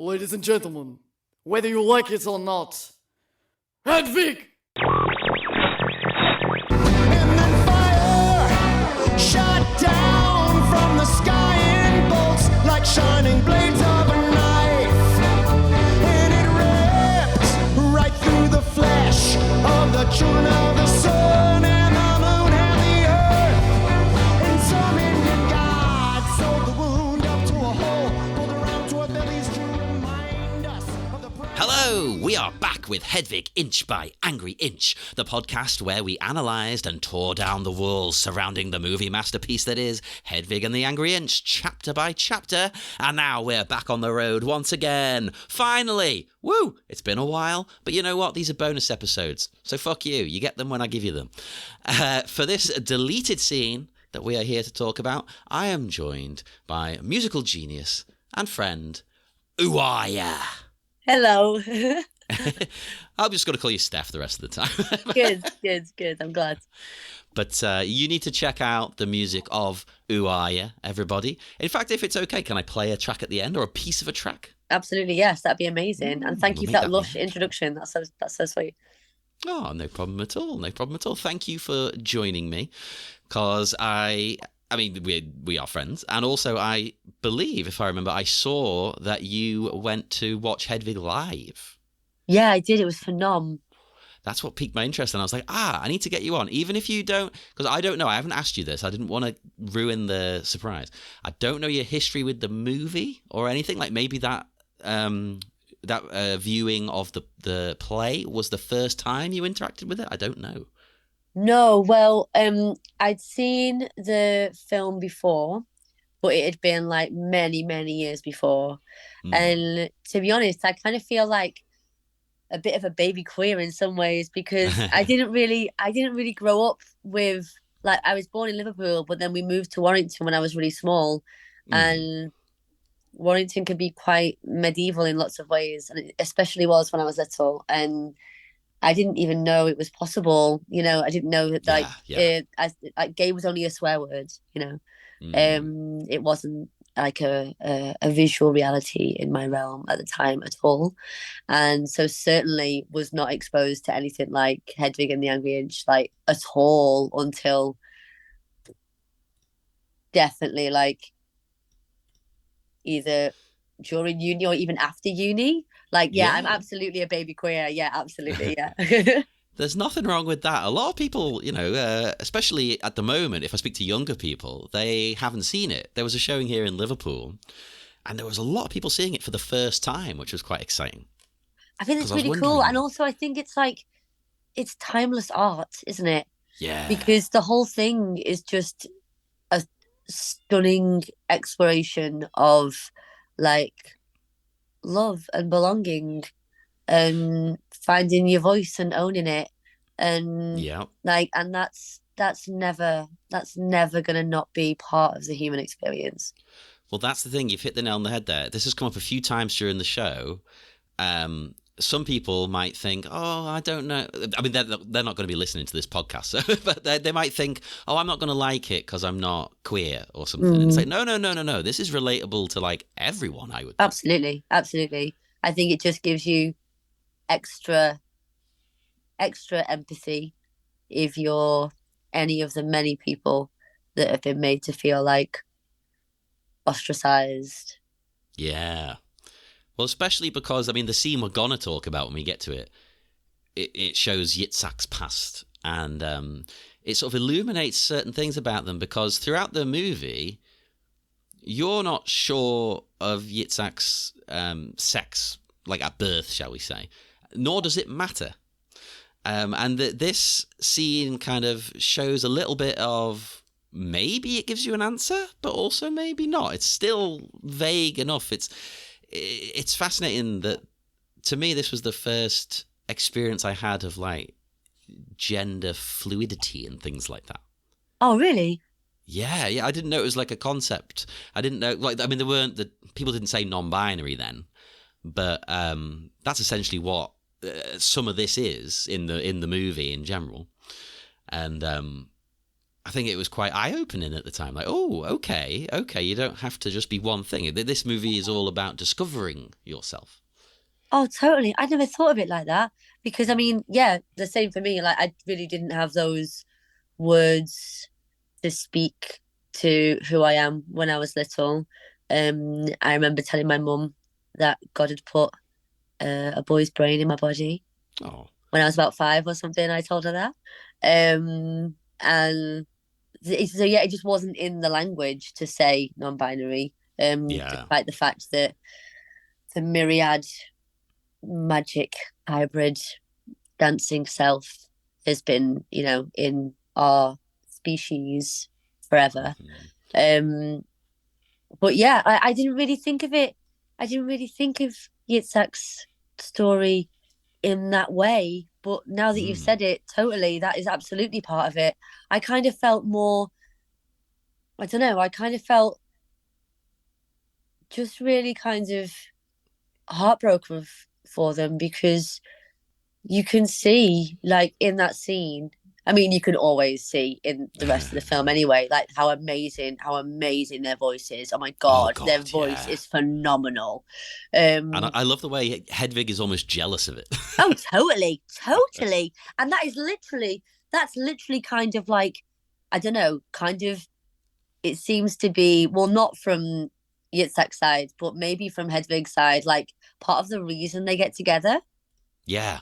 Ladies and gentlemen, whether you like it or not, Hedwig! And then fire shot down from the sky in bolts like shining blades of a knife. And it ripped right through the flesh of the children of the sun and the moon and the earth. And some Indian god sewed the wound up to a hole, pulled around to our bellies to remind us of the Hello, we are back with Hedwig Inch by Angry Inch, the podcast where we analysed and tore down the walls surrounding the movie masterpiece that is Hedwig and the Angry Inch, chapter by chapter, and now we're back on the road once again. Finally! Woo! It's been a while, but you know what? These are bonus episodes, so fuck you. You get them when I give you them. For this deleted scene that we are here to talk about, I am joined by musical genius and friend, OORYA. Hello. I'm just going to call you Steph the rest of the time. Good. I'm glad. But you need to check out the music of OORYA, everybody. In fact, if it's okay, can I play a track at the end or a piece of a track? Absolutely, yes. That'd be amazing. And thank you for that lush introduction. That's so sweet. Oh, no problem at all. No problem at all. Thank you for joining me, because I mean, we are friends. And also, I believe, if I remember, I saw that you went to watch Hedwig live. Yeah, I did. It was phenomenal. That's what piqued my interest. And I was like, I need to get you on. Even if you don't, because I don't know. I haven't asked you this. I didn't want to ruin the surprise. I don't know your history with the movie or anything. Like maybe that viewing of the play was the first time you interacted with it. I don't know. No, well, I'd seen the film before, but it had been like many, many years before. And to be honest, I kind of feel like a bit of a baby queer in some ways, because I didn't really grow up with, like, I was born in Liverpool, but then we moved to Warrington when I was really small. And Warrington can be quite medieval in lots of ways, and it especially was when I was little. And I didn't even know it was possible, you know. I didn't know that like gay was only a swear word, you know. It wasn't like a visual reality in my realm at the time at all, and so certainly was not exposed to anything like Hedwig and the Angry Inch like at all until definitely like either during uni or even after uni. Like, yeah, I'm absolutely a baby queer. Yeah, absolutely. Yeah. There's nothing wrong with that. A lot of people, you know, especially at the moment, if I speak to younger people, they haven't seen it. There was a showing here in Liverpool, and there was a lot of people seeing it for the first time, which was quite exciting. I think it's really cool. And also I think it's like, it's timeless art, isn't it? Yeah. Because the whole thing is just a stunning exploration of like love and belonging and finding your voice and owning it, and like, and that's never gonna not be part of the human experience. Well, that's the thing, you've hit the nail on the head there. This has come up a few times during the show. Some people might think, oh, I don't know. I mean, they're not going to be listening to this podcast, so, but they might think, oh, I'm not going to like it because I'm not queer or something. And say, no. This is relatable to like everyone, I would think. Absolutely. I think it just gives you extra empathy if you're any of the many people that have been made to feel like ostracized. Yeah. Well, especially because, I mean, the scene we're going to talk about when we get to it shows Yitzhak's past, and it sort of illuminates certain things about them, because throughout the movie, you're not sure of Yitzhak's sex, like at birth, shall we say, nor does it matter. And this scene kind of shows a little bit of, maybe it gives you an answer, but also maybe not. It's still vague enough. It's fascinating that, to me, this was the first experience I had of like gender fluidity and things like that. Oh, really? Yeah. I didn't know it was like a concept. I didn't know, like, I mean, people didn't say non-binary then, but that's essentially what some of this is in the movie in general. And I think it was quite eye-opening at the time. Like, oh, okay, you don't have to just be one thing. This movie is all about discovering yourself. Oh, totally. I never thought of it like that because I mean, yeah, the same for me. Like I really didn't have those words to speak to who I am when I was little. I remember telling my mum that God had put a boy's brain in my body Oh, when I was about 5 or something. I told her that. And so yeah, it just wasn't in the language to say non-binary. yeah. Despite the fact that the myriad magic hybrid dancing self has been, in our species forever. Mhm. But yeah, I didn't really think of it. I didn't really think of Yitzhak's story in that way. But now that you've Mm. said it, totally, that is absolutely part of it. I kind of felt more, I don't know, I kind of felt just really kind of heartbroken for them because you can see, like, in that scene. I mean, you can always see in the rest of the film anyway, like how amazing their voice is. Oh my Oh God, their God, voice yeah. is phenomenal. And Um, I love the way Hedwig is almost jealous of it. oh, totally, totally. And that's literally kind of like, I don't know, kind of, it seems to be, well, not from Yitzhak's side, but maybe from Hedwig's side, like part of the reason they get together. Yeah.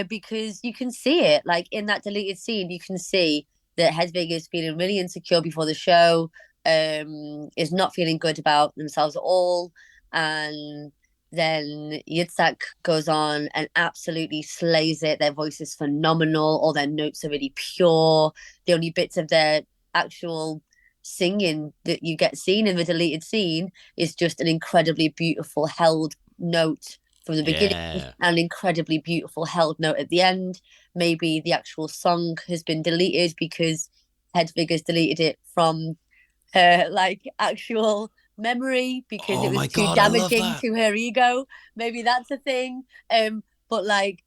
Because you can see it, like in that deleted scene, you can see that Hedwig is feeling really insecure before the show, is not feeling good about themselves at all, and then Yitzhak goes on and absolutely slays it. Their voice is phenomenal. All their notes are really pure. The only bits of their actual singing that you get seen in the deleted scene is just an incredibly beautiful held note from the beginning and Yeah. an incredibly beautiful held note at the end. Maybe the actual song has been deleted because Hedwig has deleted it from her like actual memory because it Oh was my too God, I love damaging that. to her ego. Maybe that's a thing. But like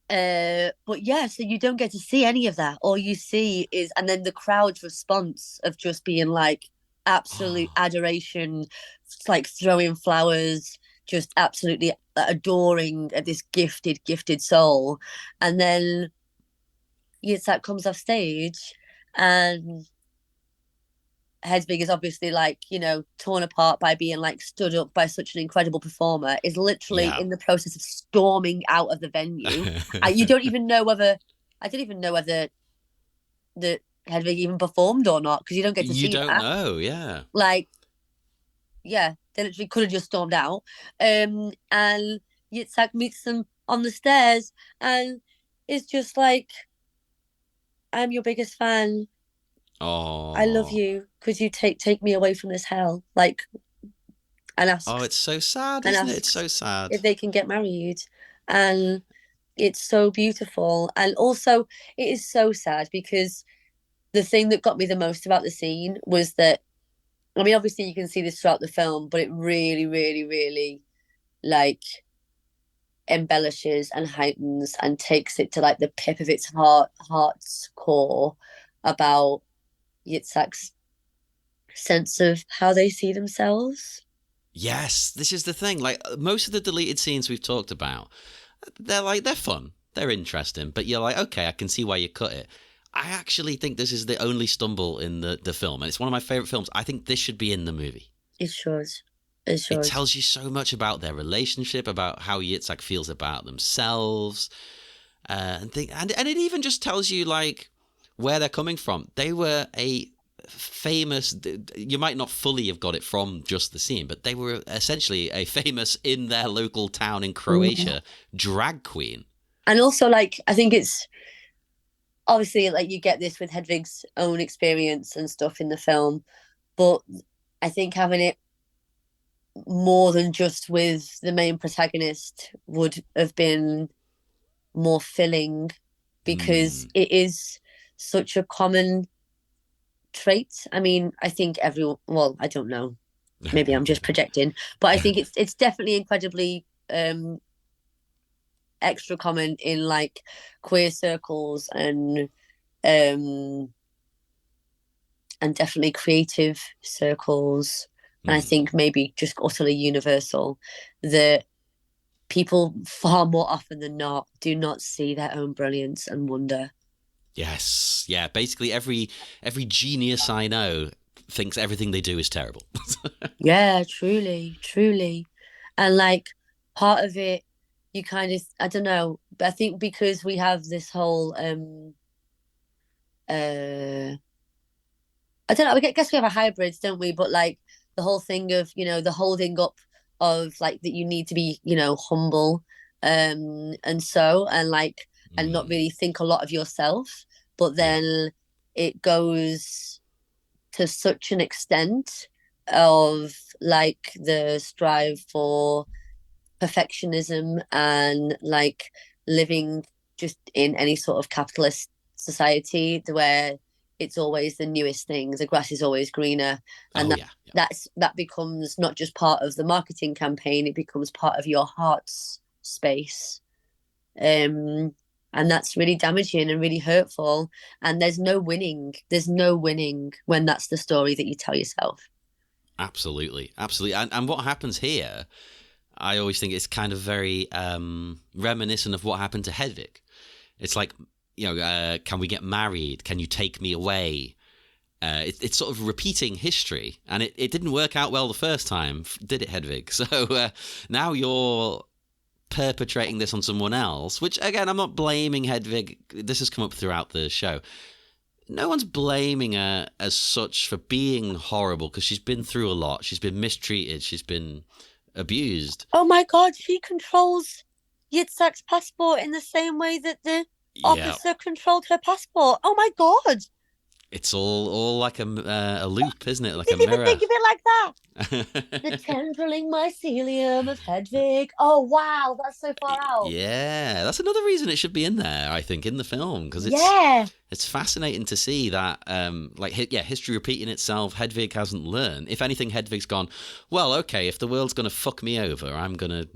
but yeah, so you don't get to see any of that. All you see is, and then the crowd's response of just being like absolute Oh, adoration, like throwing flowers, just absolutely adoring this gifted soul. And then Yitzhak comes off stage and Hedwig is obviously like, torn apart by being like stood up by such an incredible performer, is literally yeah. in the process of storming out of the venue. You don't even know whether, I don't even know whether the Hedwig even performed or not because you don't get to You see don't that. know, yeah. Like, yeah, they literally could have just stormed out. And Yitzhak meets them on the stairs and is just like, I'm your biggest fan. I love Oh. you. Could you take me away from this hell? Like, and Oh, asks it's so sad, and isn't it? It's asks so sad. if they can get married. And it's so beautiful. And also, it is so sad because the thing that got me the most about the scene was that, I mean, obviously, you can see this throughout the film, but it really, really, really like embellishes and heightens and takes it to like the pip of its heart's core about Yitzhak's sense of how they see themselves. Yes, this is the thing. Like most of the deleted scenes we've talked about, they're fun. They're interesting, but you're like, okay, I can see why you cut it. I actually think this is the only stumble in the film, and it's one of my favorite films. I think this should be in the movie. It shows. It It shows. tells you so much about their relationship, about how Yitzhak feels about themselves, and it even just tells you like where they're coming from. They were a famous. You might not fully have got it from just the scene, but they were essentially a famous in their local town in Mm. Croatia drag queen. And also, like, I think it's obviously like you get this with Hedwig's own experience and stuff in the film, but I think having it more than just with the main protagonist would have been more filling because Hmm. it is such a common trait. I mean, I think everyone, well, I don't know, maybe I'm just projecting, but I think it's definitely incredibly extra common in like queer circles and um and definitely creative circles, and I think maybe just utterly universal, that people far more often than not do not see their own brilliance and wonder. Yes, yeah. Basically, every genius I know thinks everything they do is terrible. Yeah, truly, truly. And like part of it, you kind of, I don't know, but I think because we have this whole I don't know, I guess we have a hybrid, don't we? But like the whole thing of, the holding up of like that you need to be, humble, and like and not really think a lot of yourself, but Yeah. then it goes to such an extent of like the strive for perfectionism and like living just in any sort of capitalist society where it's always the newest thing, the grass is always greener, and Oh yeah. Yeah. that becomes not just part of the marketing campaign, it becomes part of your heart's space. And that's really damaging and really hurtful, and there's no winning when that's the story that you tell yourself. Absolutely, absolutely. And what happens here, I always think it's kind of very reminiscent of what happened to Hedwig. It's like, can we get married? Can you take me away? It's sort of repeating history, and it didn't work out well the first time, did it, Hedwig? So now you're perpetrating this on someone else, which, again, I'm not blaming Hedwig. This has come up throughout the show. No one's blaming her as such for being horrible, because she's been through a lot. She's been mistreated. She's been abused. Oh my God, she controls Yitzhak's passport in the same way that the Yeah, officer controlled her passport. Oh my God. it's all like a loop, isn't it? Like a Didn't even mirror. think of it like that. The tendriling mycelium of Hedwig. Oh wow, that's so far out. Yeah, that's another reason it should be in there, I think, in the film, because Yeah. it's fascinating to see that, history repeating itself. Hedwig hasn't learned. If anything, Hedwig's gone, well, okay, if the world's going to fuck me over, I'm going to,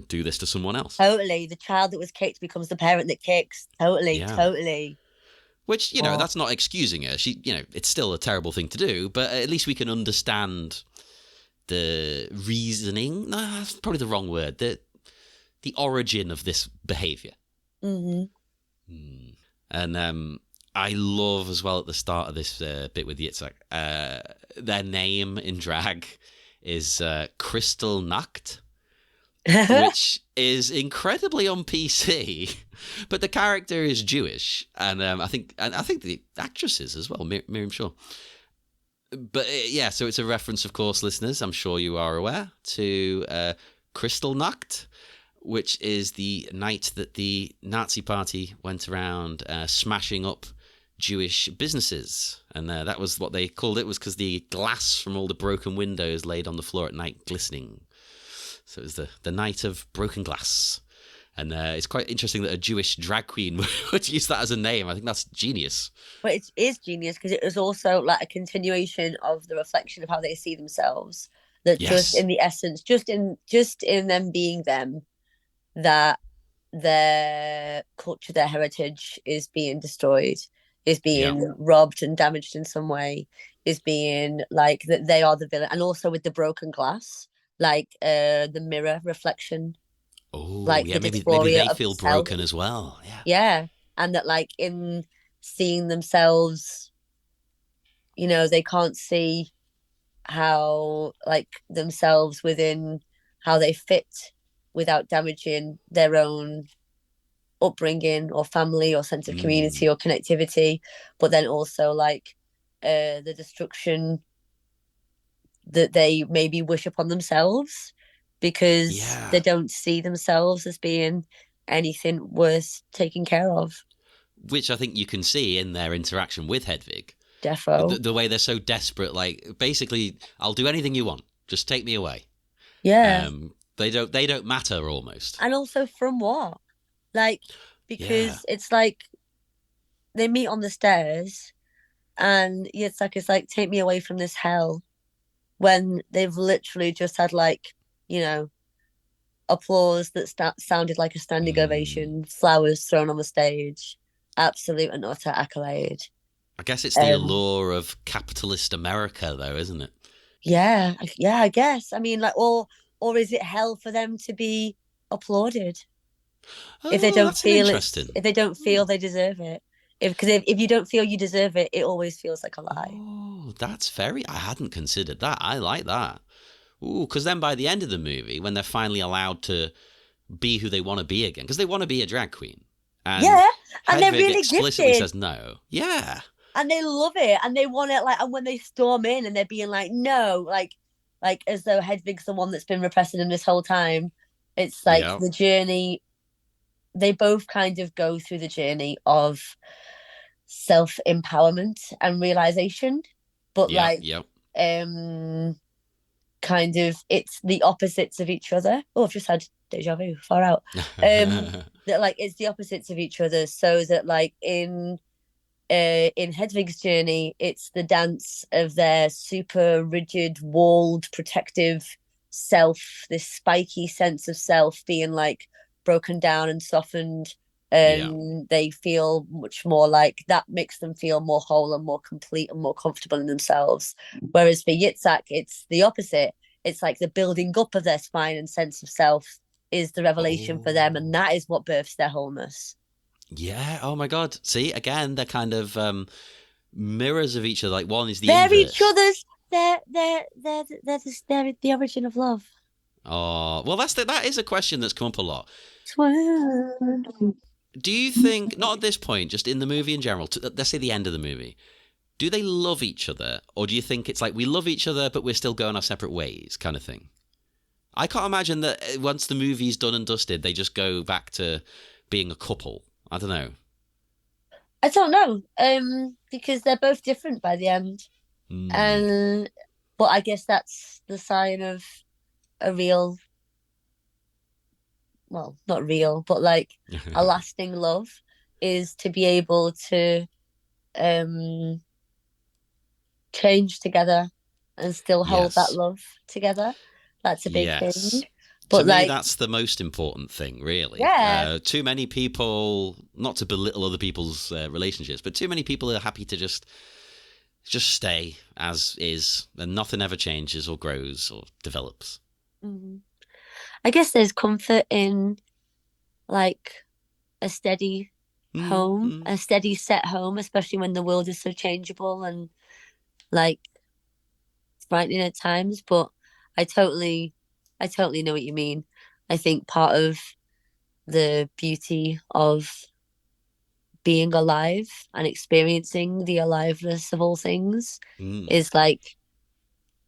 do this to someone else. Totally. The child that was kicked becomes the parent that kicks. Totally, Yeah. totally. Which, that's not excusing her. She, it's still a terrible thing to do, but at least we can understand the reasoning. No, that's probably the wrong word. The origin of this behavior. Mm-hmm. And I love as well at the start of this bit with Yitzhak, their name in drag is Krystal Nacht, which is incredibly on PC, but the character is Jewish, and I think the actress is as well, Miriam Shaw. But so it's a reference, of course, listeners, I'm sure you are aware, to Krystal Nacht, which is the night that the Nazi Party went around smashing up Jewish businesses. And that was what they called it, was because the glass from all the broken windows laid on the floor at night glistening. So it was the night of broken glass. And it's quite interesting that a Jewish drag queen would use that as a name. I think that's genius. But it is genius because it was also like a continuation of the reflection of how they see themselves. That Yes. just in the essence, just in them being them, that their culture, their heritage is being destroyed, is being robbed and damaged in some way, is being like that they are the villain. And also with the broken glass, like the mirror reflection. Oh, like yeah, the maybe dysphoria they of feel themselves. broken as well. Yeah. Yeah. And that like in seeing themselves, they can't see how like themselves within how they fit without damaging their own upbringing or family or sense of community or connectivity, but then also like the destruction that they maybe wish upon themselves because they don't see themselves as being anything worth taking care of. Which I think you can see in their interaction with Hedwig. Defo. The way they're so desperate, like basically, I'll do anything you want, just take me away. Yeah. They don't matter almost. And also from what? Like, because it's like they meet on the stairs and Yitzhak is like, take me away from this hell, when they've literally just had like, applause that sounded like a standing ovation, flowers thrown on the stage, absolute and utter accolade. I guess it's the allure of capitalist America, though, isn't it? Yeah, I guess. I mean, like, or is it hell for them to be applauded if they Oh, don't that's an feel interesting. if they don't feel they deserve it? If you don't feel you deserve it, it always feels like a lie. Oh, that's very. I hadn't considered that. I like that. Ooh, because then by the end of the movie, when they're finally allowed to be who they want to be again, because they want to be a drag queen, and Yeah, and they're Hedwig really explicitly gifted. says no. Yeah. And they love it, and they want it. Like, and when they storm in, and they're being like, "No," like as though Hedwig's the one that's been repressing them this whole time. It's like Yeah. the journey. They both kind of go through the journey of self empowerment and realization, but Yep. like, Yep. um, kind of it's the opposites of each other. Oh, I've just had deja vu. Far out. That like it's the opposites of each other. So that like in Hedwig's journey, it's the dance of their super rigid, walled, protective self, this spiky sense of self being like broken down and softened. Yeah. And they feel much more like that makes them feel more whole and more complete and more comfortable in themselves. Whereas for Yitzhak, it's the opposite. It's like the building up of their spine and sense of self is the revelation for them, and Oh. that is what births their wholeness. Yeah. Oh my God. See, again, they're kind of mirrors of each other. Like one is the They're each inverse. other's. They're the origin of love. Oh, well, that is a question that's come up a lot. Twirl. Do you think, not at this point, just in the movie in general, let's say the end of the movie, do they love each other, or do you think it's like we love each other, but we're still going our separate ways, kind of thing? I can't imagine that once the movie's done and dusted, they just go back to being a couple. I don't know. I don't know, because they're both different by the end, Mm. and but I guess that's the sign of a real, well, not real, but like a lasting love is to be able to um change together and still hold that Yes. love together. That's a big thing. Yes. To But me, like, that's the most important thing, really. yeah, Too many people, not to belittle other people's relationships, but too many people are happy to just stay as is, and nothing ever changes or grows or develops. mhm. I guess there's comfort in like a steady home, Mm-hmm. a steady set home, especially when the world is so changeable and like frightening at times. But I totally, I totally know what you mean. I think part of the beauty of being alive and experiencing the aliveness of all things Mm. is like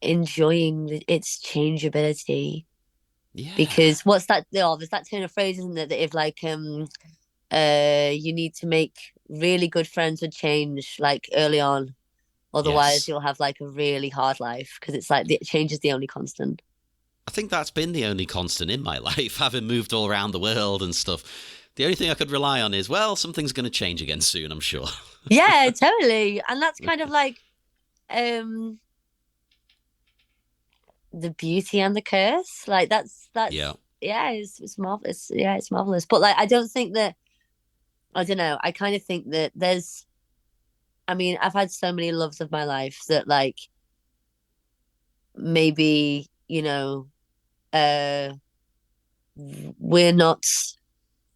enjoying its changeability. Yeah. Because what's that? Oh, there's that turn of phrase, isn't there? That if like you need to make really good friends with change like early on, otherwise Yes. you'll have like a really hard life because it's like the change is the only constant. I think that's been the only constant in my life, having moved all around the world and stuff. The only thing I could rely on is, well, something's going to change again soon, I'm sure. Yeah, totally. And that's kind of like um the beauty and the curse. Like Yeah. that's yeah, it's marvelous. Yeah, it's marvelous. But like I don't think that I don't know. I kind of think that there's I mean, I've had so many loves of my life that like maybe, uh we're not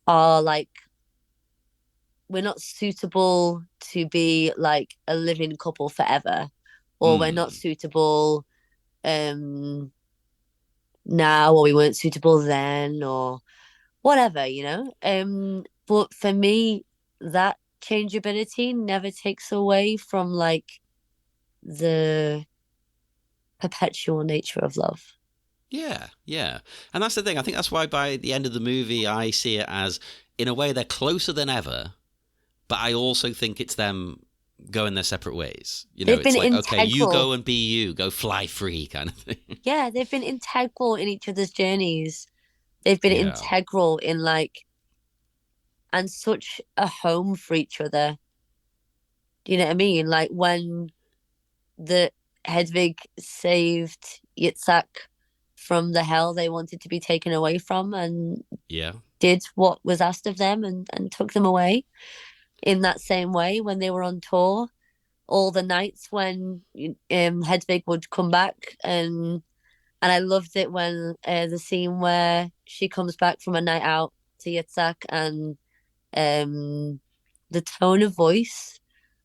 are like we're not suitable to be like a living couple forever, or we're not Mm. suitable um now, or we weren't suitable then, or whatever. But for me, that changeability never takes away from like the perpetual nature of love. Yeah, yeah. And that's the thing. I think that's why by the end of the movie, I see it as, in a way, they're closer than ever, but I also think it's them going their separate ways. They've It's been like, okay, you integral. go and be you, go fly free kind of thing. Yeah, they've been integral in each other's journeys. They've been Yeah. integral in like and such a home for each other. Do you know what I mean? Like when the Hedwig saved Yitzhak from the hell they wanted to be taken away from and Yeah. did what was asked of them and took them away in that same way when they were on tour. all the nights when Hedwig would come back, and I loved it when the scene where she comes back from a night out to Yitzhak, and the tone of voice,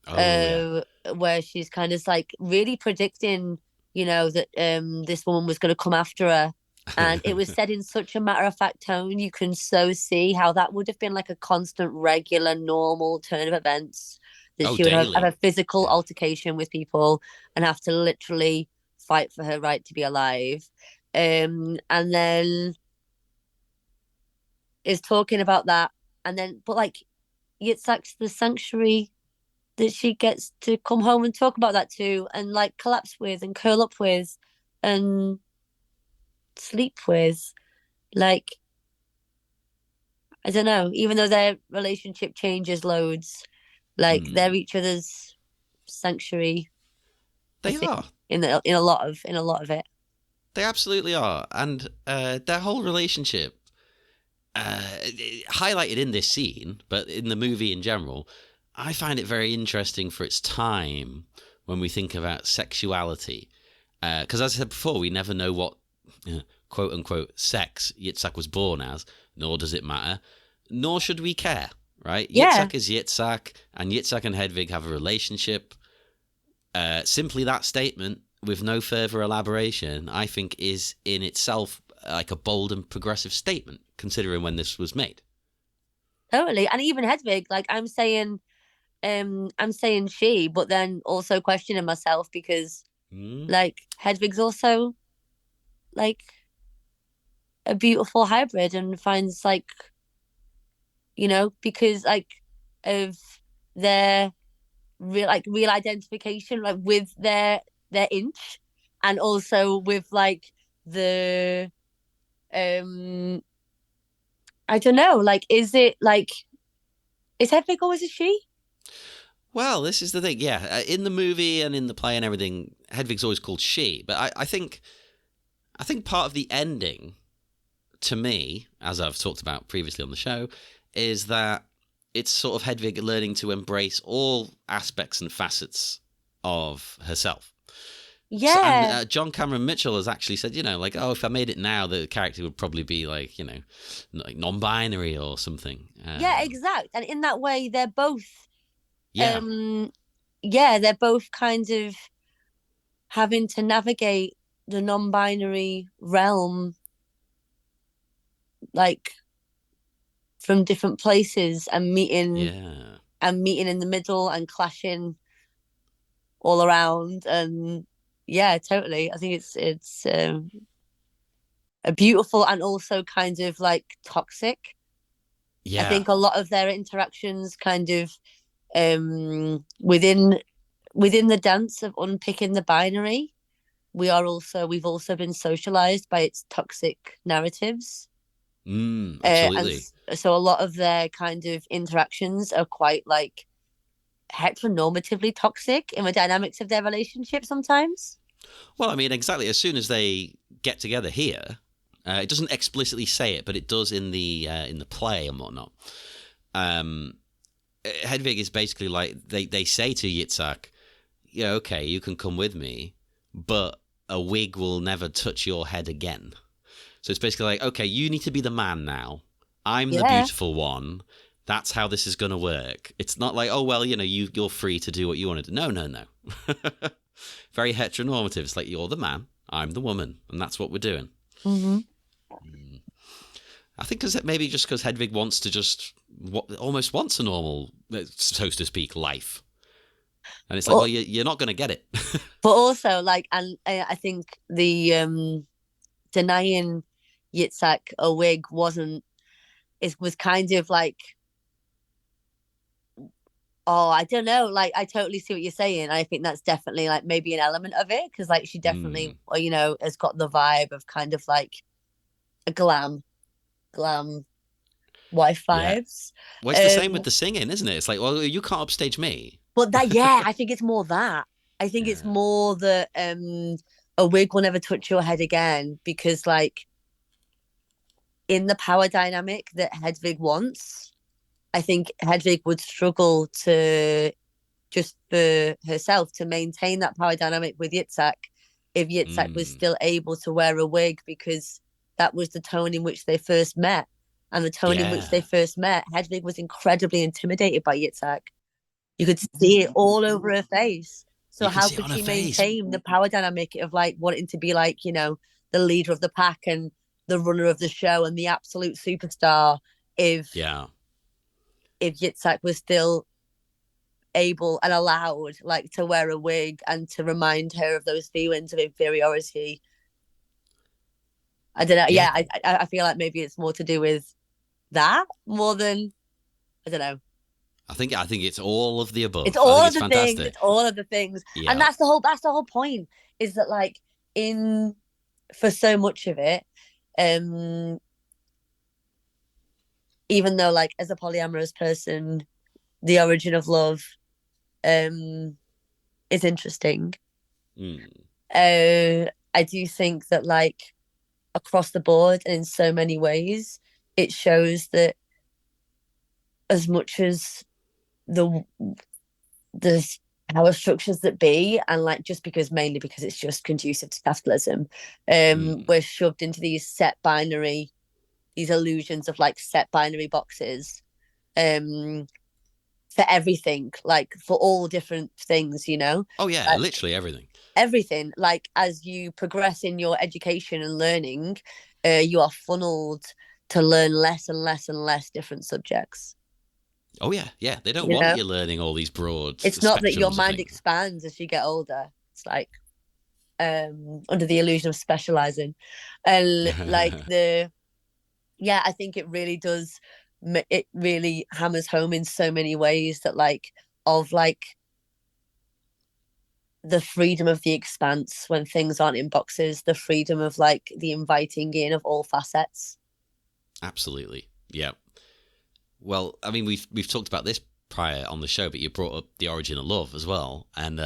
Oh yeah. where she's kind of like really predicting, that this woman was going to come after her. And it was said in such a matter of fact tone. You can so see how that would have been like a constant, regular, normal turn of events. That Oh, she would have daily. a physical Yeah. altercation with people and have to literally fight for her right to be alive. And then is talking about that. And then, but like, Yitzhak's the sanctuary that she gets to come home and talk about that too, and like collapse with, and curl up with, and sleep with. Like, I don't know, even though their relationship changes loads, like they're Hmm. each other's sanctuary, I They think, are. in a lot of it. They absolutely are. And their whole relationship, highlighted in this scene, but in the movie in general, I find it very interesting for its time when we think about sexuality. Because as I said before, we never know what quote unquote sex Yitzhak was born as, nor does it matter, nor should we care, right? Yeah, Yitzhak is Yitzhak, and Yitzhak and Hedwig have a relationship. Simply that statement, with no further elaboration, I think is in itself like a bold and progressive statement, considering when this was made. totally. And even Hedwig, like I'm saying she, but then also questioning myself because Mm. like Hedwig's also like a beautiful hybrid and finds like, because like of their real identification, like with their inch, and also with like the um I don't know, like is it like, is Hedwig always a she? Well, this is the thing. Yeah, in the movie and in the play and everything, Hedwig's always called she. But I think part of the ending, to me, as I've talked about previously on the show, is that it's sort of Hedwig learning to embrace all aspects and facets of herself. So, and Yeah, John Cameron Mitchell has actually said, like, oh, if I made it now, the character would probably be like, like non-binary or something. yeah, exact. And in that way they're both Yeah. um yeah, they're both kind of having to navigate the non-binary realm, like from different places, and Yeah. meeting in the middle and clashing all around. And yeah, totally, I think it's a beautiful and also kind of like toxic. I Yeah. think a lot of their interactions kind of within the dance of unpicking the binary, we've also been socialized by its toxic narratives. And Absolutely. so a lot of their kind of interactions are quite like heteronormatively toxic in the dynamics of their relationship sometimes. Well, I mean, exactly. As soon as they get together here, it doesn't explicitly say it, but it does in the play and whatnot. Um, Hedwig is basically like they say to Yitzhak, "Yeah, okay, you can come with me, but a wig will never touch your head again." So it's basically like, okay, you need to be the man now. I'm the Yeah. beautiful one. That's how this is going to work. It's not like, oh well, you're free to do what you want to do. No, no, no. Very heteronormative. It's like you're the man, I'm the woman, and that's what we're doing. Mm-hmm. I think maybe just because Hedwig wants to almost wants a normal, so to speak, life, and it's like, But, well, you're not going to get it. but also like, and I think the denying Yitzhak a wig was kind of like, oh, I don't know. Like, I totally see what you're saying. I think that's definitely like maybe an element of it, because like she definitely, Hmm. has got the vibe of kind of like a glam wife Yeah. vibes. Well, it's the same with Um, the singing, isn't it? It's like, well, you can't upstage me. but that, yeah, I think it's more that. I think it's Yeah. more that a wig will never touch your head again, because like in the power dynamic that Hedwig wants, I think Hedwig would struggle to just for herself to maintain that power dynamic with Yitzhak. If Yitzhak was Mm. still able to wear a wig, because that was the tone in which they first met. And the tone in which they Yeah. first met, Hedwig was incredibly intimidated by Yitzhak. You could see it all over her face. So You can how see it could on her she face. maintain the power dynamic of like wanting to be like, you know, the leader of the pack and the runner of the show and the absolute superstar if Yeah. Yitzhak was still able and allowed like to wear a wig and to remind her of those feelings of inferiority. I don't know. Yeah. Yeah, I feel like maybe it's more to do with that more than, I don't know. I think it's all of the above. It's I all think of it's the things. fantastic. It's all of the things, and Yeah. that's the whole point. Is that like in for so much of it, um, even though like as a polyamorous person, the origin of love, is interesting. Mm. I do think that like across the board and in so many ways, it shows that as much as the there's power structures that be, and like just because mainly because it's just conducive to capitalism, Mm. we're shoved into these illusions of like set binary boxes, um for everything, like for all different things, you know, Oh yeah, like literally everything. everything. Like as you progress in your education and learning, you are funneled to learn less and less and less different subjects. Oh yeah, yeah. They don't You want know, you learning all these broad it's not that your spectrums of mind things. expands as you get older. It's like under the illusion of specializing, and like the yeah, I think it really does. It really hammers home in so many ways that like of like the freedom of the expanse when things aren't in boxes, the freedom of like the inviting in of all facets. Absolutely. Yeah. Well, I mean, we've talked about this prior on the show, but you brought up the origin of love as well, and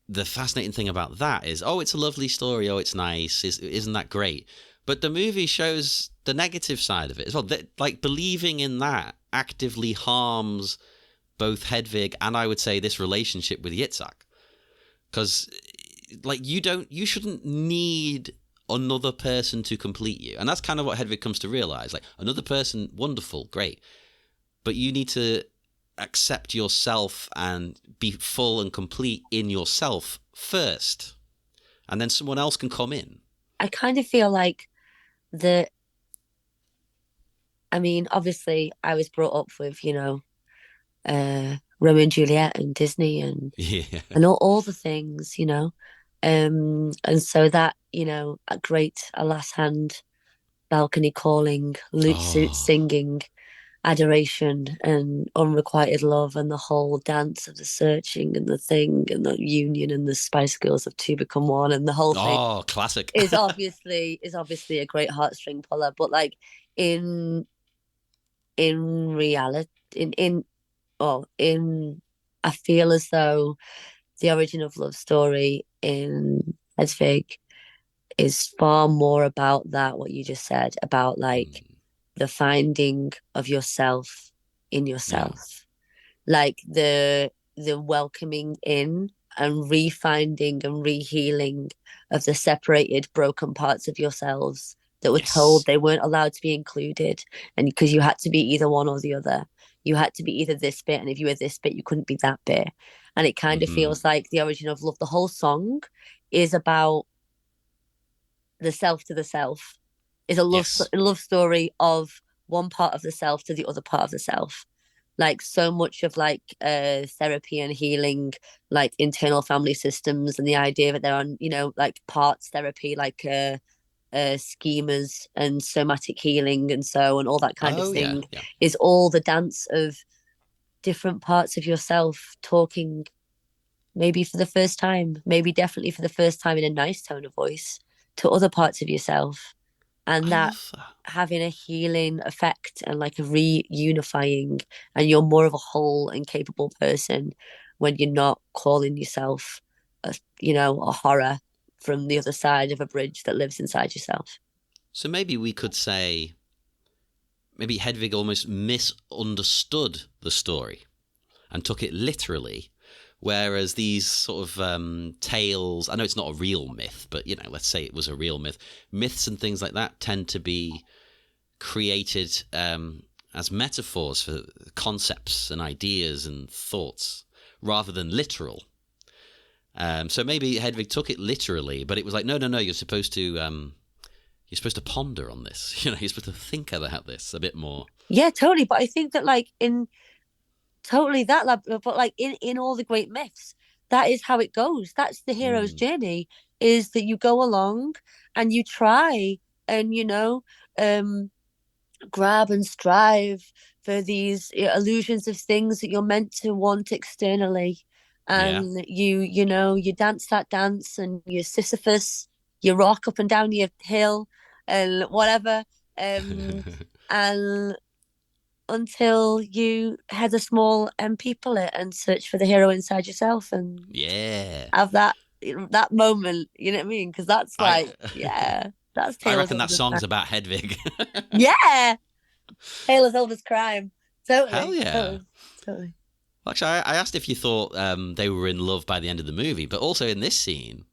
the fascinating thing about that is, oh, it's a lovely story. Oh, it's nice. Isn't that great? But the movie shows the negative side of it as well. That, like, believing in that actively harms both Hedwig and I would say this relationship with Yitzhak, because like you shouldn't need another person to complete you, and that's kind of what Hedwig comes to realize. Like another person, wonderful, great, but you need to accept yourself and be full and complete in yourself first, and then someone else can come in. I kind of feel like the I mean, obviously I was brought up with, you know, Romeo and Juliet and Disney Yeah. and all the things, you know. And so that, you know, a great alas hand, balcony calling, lute suit Oh. singing, adoration and unrequited love and the whole dance of the searching and the thing and the union and the Spice Girls of two become one and the whole thing Oh, classic. is obviously a great heartstring puller. But like in reality in well in I feel as though the origin of love story in Hedwig is far more about that, what you just said, about like Mm, the finding of yourself in yeah. yourself, like the welcoming in and refinding and rehealing of the separated broken parts of yourselves that were told Yes. they weren't allowed to be included, and because you had to be either one or the other, you had to be either this bit, and if you were this bit you couldn't be that bit. And it kind of Hmm. feels like the origin of love, the whole song is about the self to the self, is Yes. a love story of one part of the self to the other part of the self. Like so much of like therapy and healing, like internal family systems and the idea that there are, you know, like parts therapy, like schemas and somatic healing and so and all that kind of Oh yeah. thing Yeah. is all the dance of different parts of yourself talking, maybe for the first time, maybe definitely for the first time in a nice tone of voice, to other parts of yourself. And I that love that. having a healing effect and like a reunifying, and you're more of a whole and capable person when you're not calling yourself a, you know, a horror from the other side of a bridge that lives inside yourself. So maybe we could say maybe Hedwig almost misunderstood the story. and took it literally. Whereas these sort of tales, I know it's not a real myth, but, you know, let's say it was a real myth. Myths and things like that tend to be created as metaphors for concepts and ideas and thoughts rather than literal. So maybe Hedwig took it literally, but it was like, no, you're supposed to ponder on this. You know, you're supposed to think about this a bit more. Yeah, totally. But I think that like in totally that, but like in all the great myths, that is how it goes. That's the hero's journey, is that you go along and you try and, you know, grab and strive for these illusions of things that you're meant to want externally. And you know, you dance that dance and you Sisyphus, you rock up and down your hill and whatever. And until you head a small people it and search for the hero inside yourself and have that moment, you know what I mean? Because that's like, that's I reckon that song's about Hedwig. Yeah, tale as old as crime. Totally. Hell yeah. Totally. Actually, I asked if you thought they were in love by the end of the movie, but also in this scene,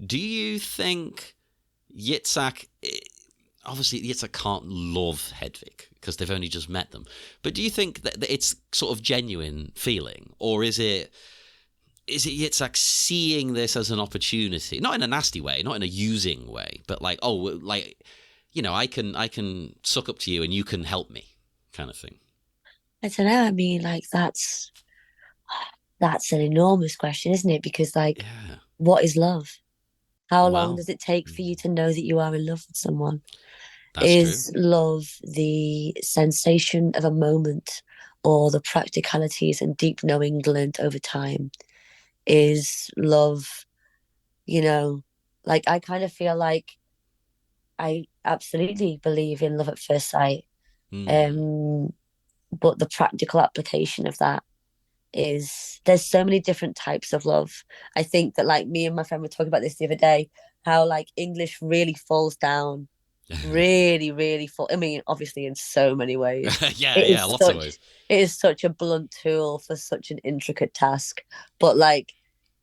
do you think Yitzhak... Obviously, Yitzhak can't love Hedwig because they've only just met them. But do you think that it's sort of genuine feeling? Or is it Yitzhak seeing this as an opportunity? Not in a nasty way, not in a using way, but like, oh, like, you know, I can suck up to you and you can help me kind of thing. I don't know. I mean, like, that's an enormous question, isn't it? Because, like, what is love? How long does it take for you to know that you are in love with someone? Is love the sensation of a moment or the practicalities and deep knowing learnt over time? Is love, you know, like, I kind of feel like I absolutely believe in love at first sight. But the practical application of that is, there's so many different types of love. I think that, like, me and my friend were talking about this the other day, how like English really falls down, really fall. I mean, obviously in so many ways. Lots of ways. It is such a blunt tool for such an intricate task, but like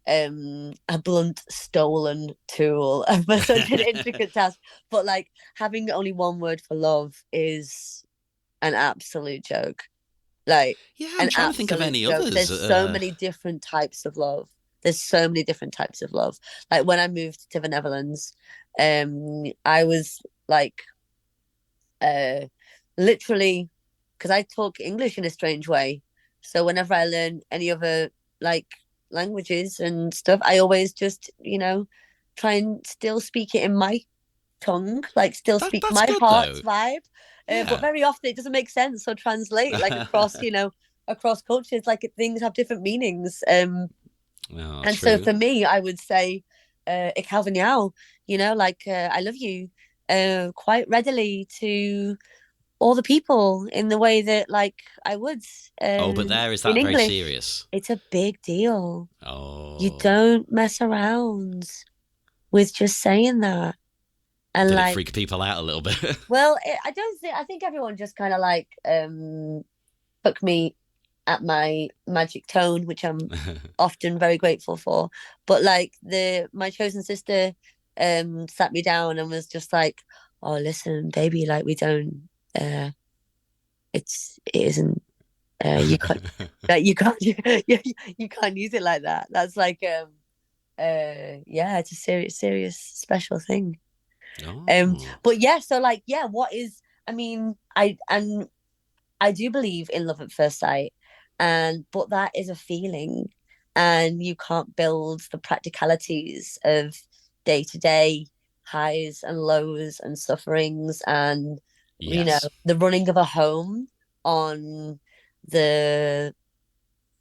a blunt stolen tool for such an intricate task. But like having only one word for love is an absolute joke. Like, I'm trying to think of any others. There's so many different types of love. Like when I moved to the Netherlands, I was like, literally, because I talk English in a strange way. So whenever I learn any other like languages and stuff, I always just, you know, try and still speak it in my tongue, like still speak my heart's vibe. But very often it doesn't make sense or translate like across, you know, across cultures. Like things have different meanings. And true. So for me, I would say, ik hou van jou, you know, like I love you, quite readily to all the people in the way that like I would. But there is that very English, serious. It's a big deal. You don't mess around with just saying that. And did like, it freak people out a little bit? Well, I think everyone just kind of like took me at my magic tone, which I'm often very grateful for. But like my chosen sister sat me down and was just like, oh, listen, baby, like we don't it isn't you can't like you can't use it like that. That's like it's a serious special thing. But yeah, so like, what is, I mean, I do believe in love at first sight, but that is a feeling, and you can't build the practicalities of day-to-day highs and lows and sufferings and you know, the running of a home on the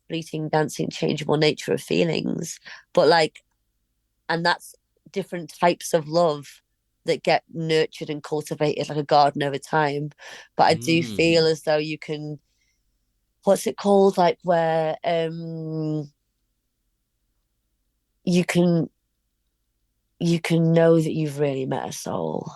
fleeting, dancing, changeable nature of feelings. But like, and that's different types of love that get nurtured and cultivated like a garden over time. But I do feel as though you can, what's it called, like where you can know that you've really met a soul,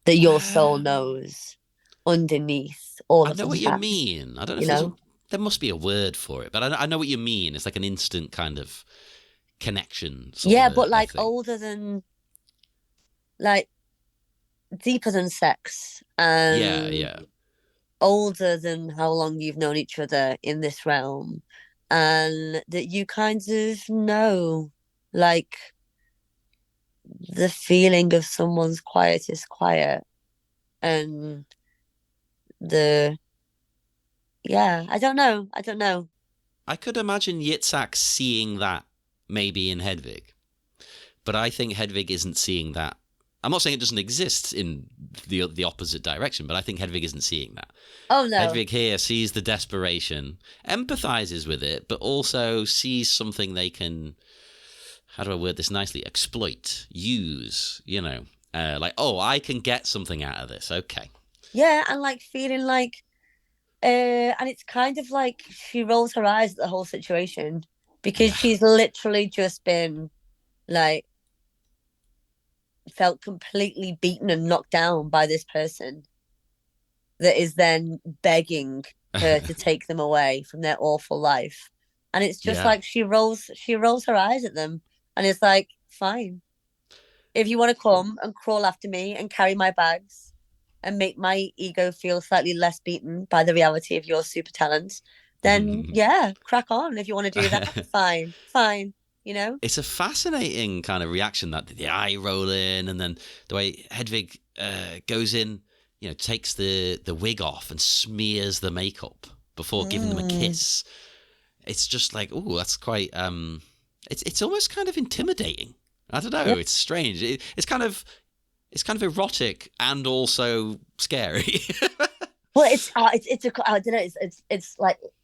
that your soul knows underneath all of the I know what you mean. I don't know if there must be a word for it, but I know what you mean. It's like an instant kind of connection. But like older than, like deeper than sex, and yeah. older than how long you've known each other in this realm, and that you kind of know, like, the feeling of someone's quiet is quiet, and I don't know. I could imagine Yitzhak seeing that maybe in Hedwig, but I think Hedwig isn't seeing that. I'm not saying it doesn't exist in the opposite direction, but I think Hedwig isn't seeing that. Oh no. Hedwig here sees the desperation, empathizes with it, but also sees something they can, how do I word this nicely, exploit, use, like, oh, I can get something out of this. Okay. Yeah, and like feeling like, and it's kind of like she rolls her eyes at the whole situation because she's literally just been like felt completely beaten and knocked down by this person that is then begging her to take them away from their awful life. And it's just like she rolls her eyes at them, and it's like, fine. If you want to come and crawl after me and carry my bags and make my ego feel slightly less beaten by the reality of your super talent, then crack on. If you want to do that, fine. It's a fascinating kind of reaction, that the eye roll in, and then the way Hedwig goes in, takes the wig off and smears the makeup before giving them a kiss. It's just like, oh, that's quite. It's almost kind of intimidating. I don't know. Yep. It's strange. It's kind of erotic and also scary. Well, I don't know. It's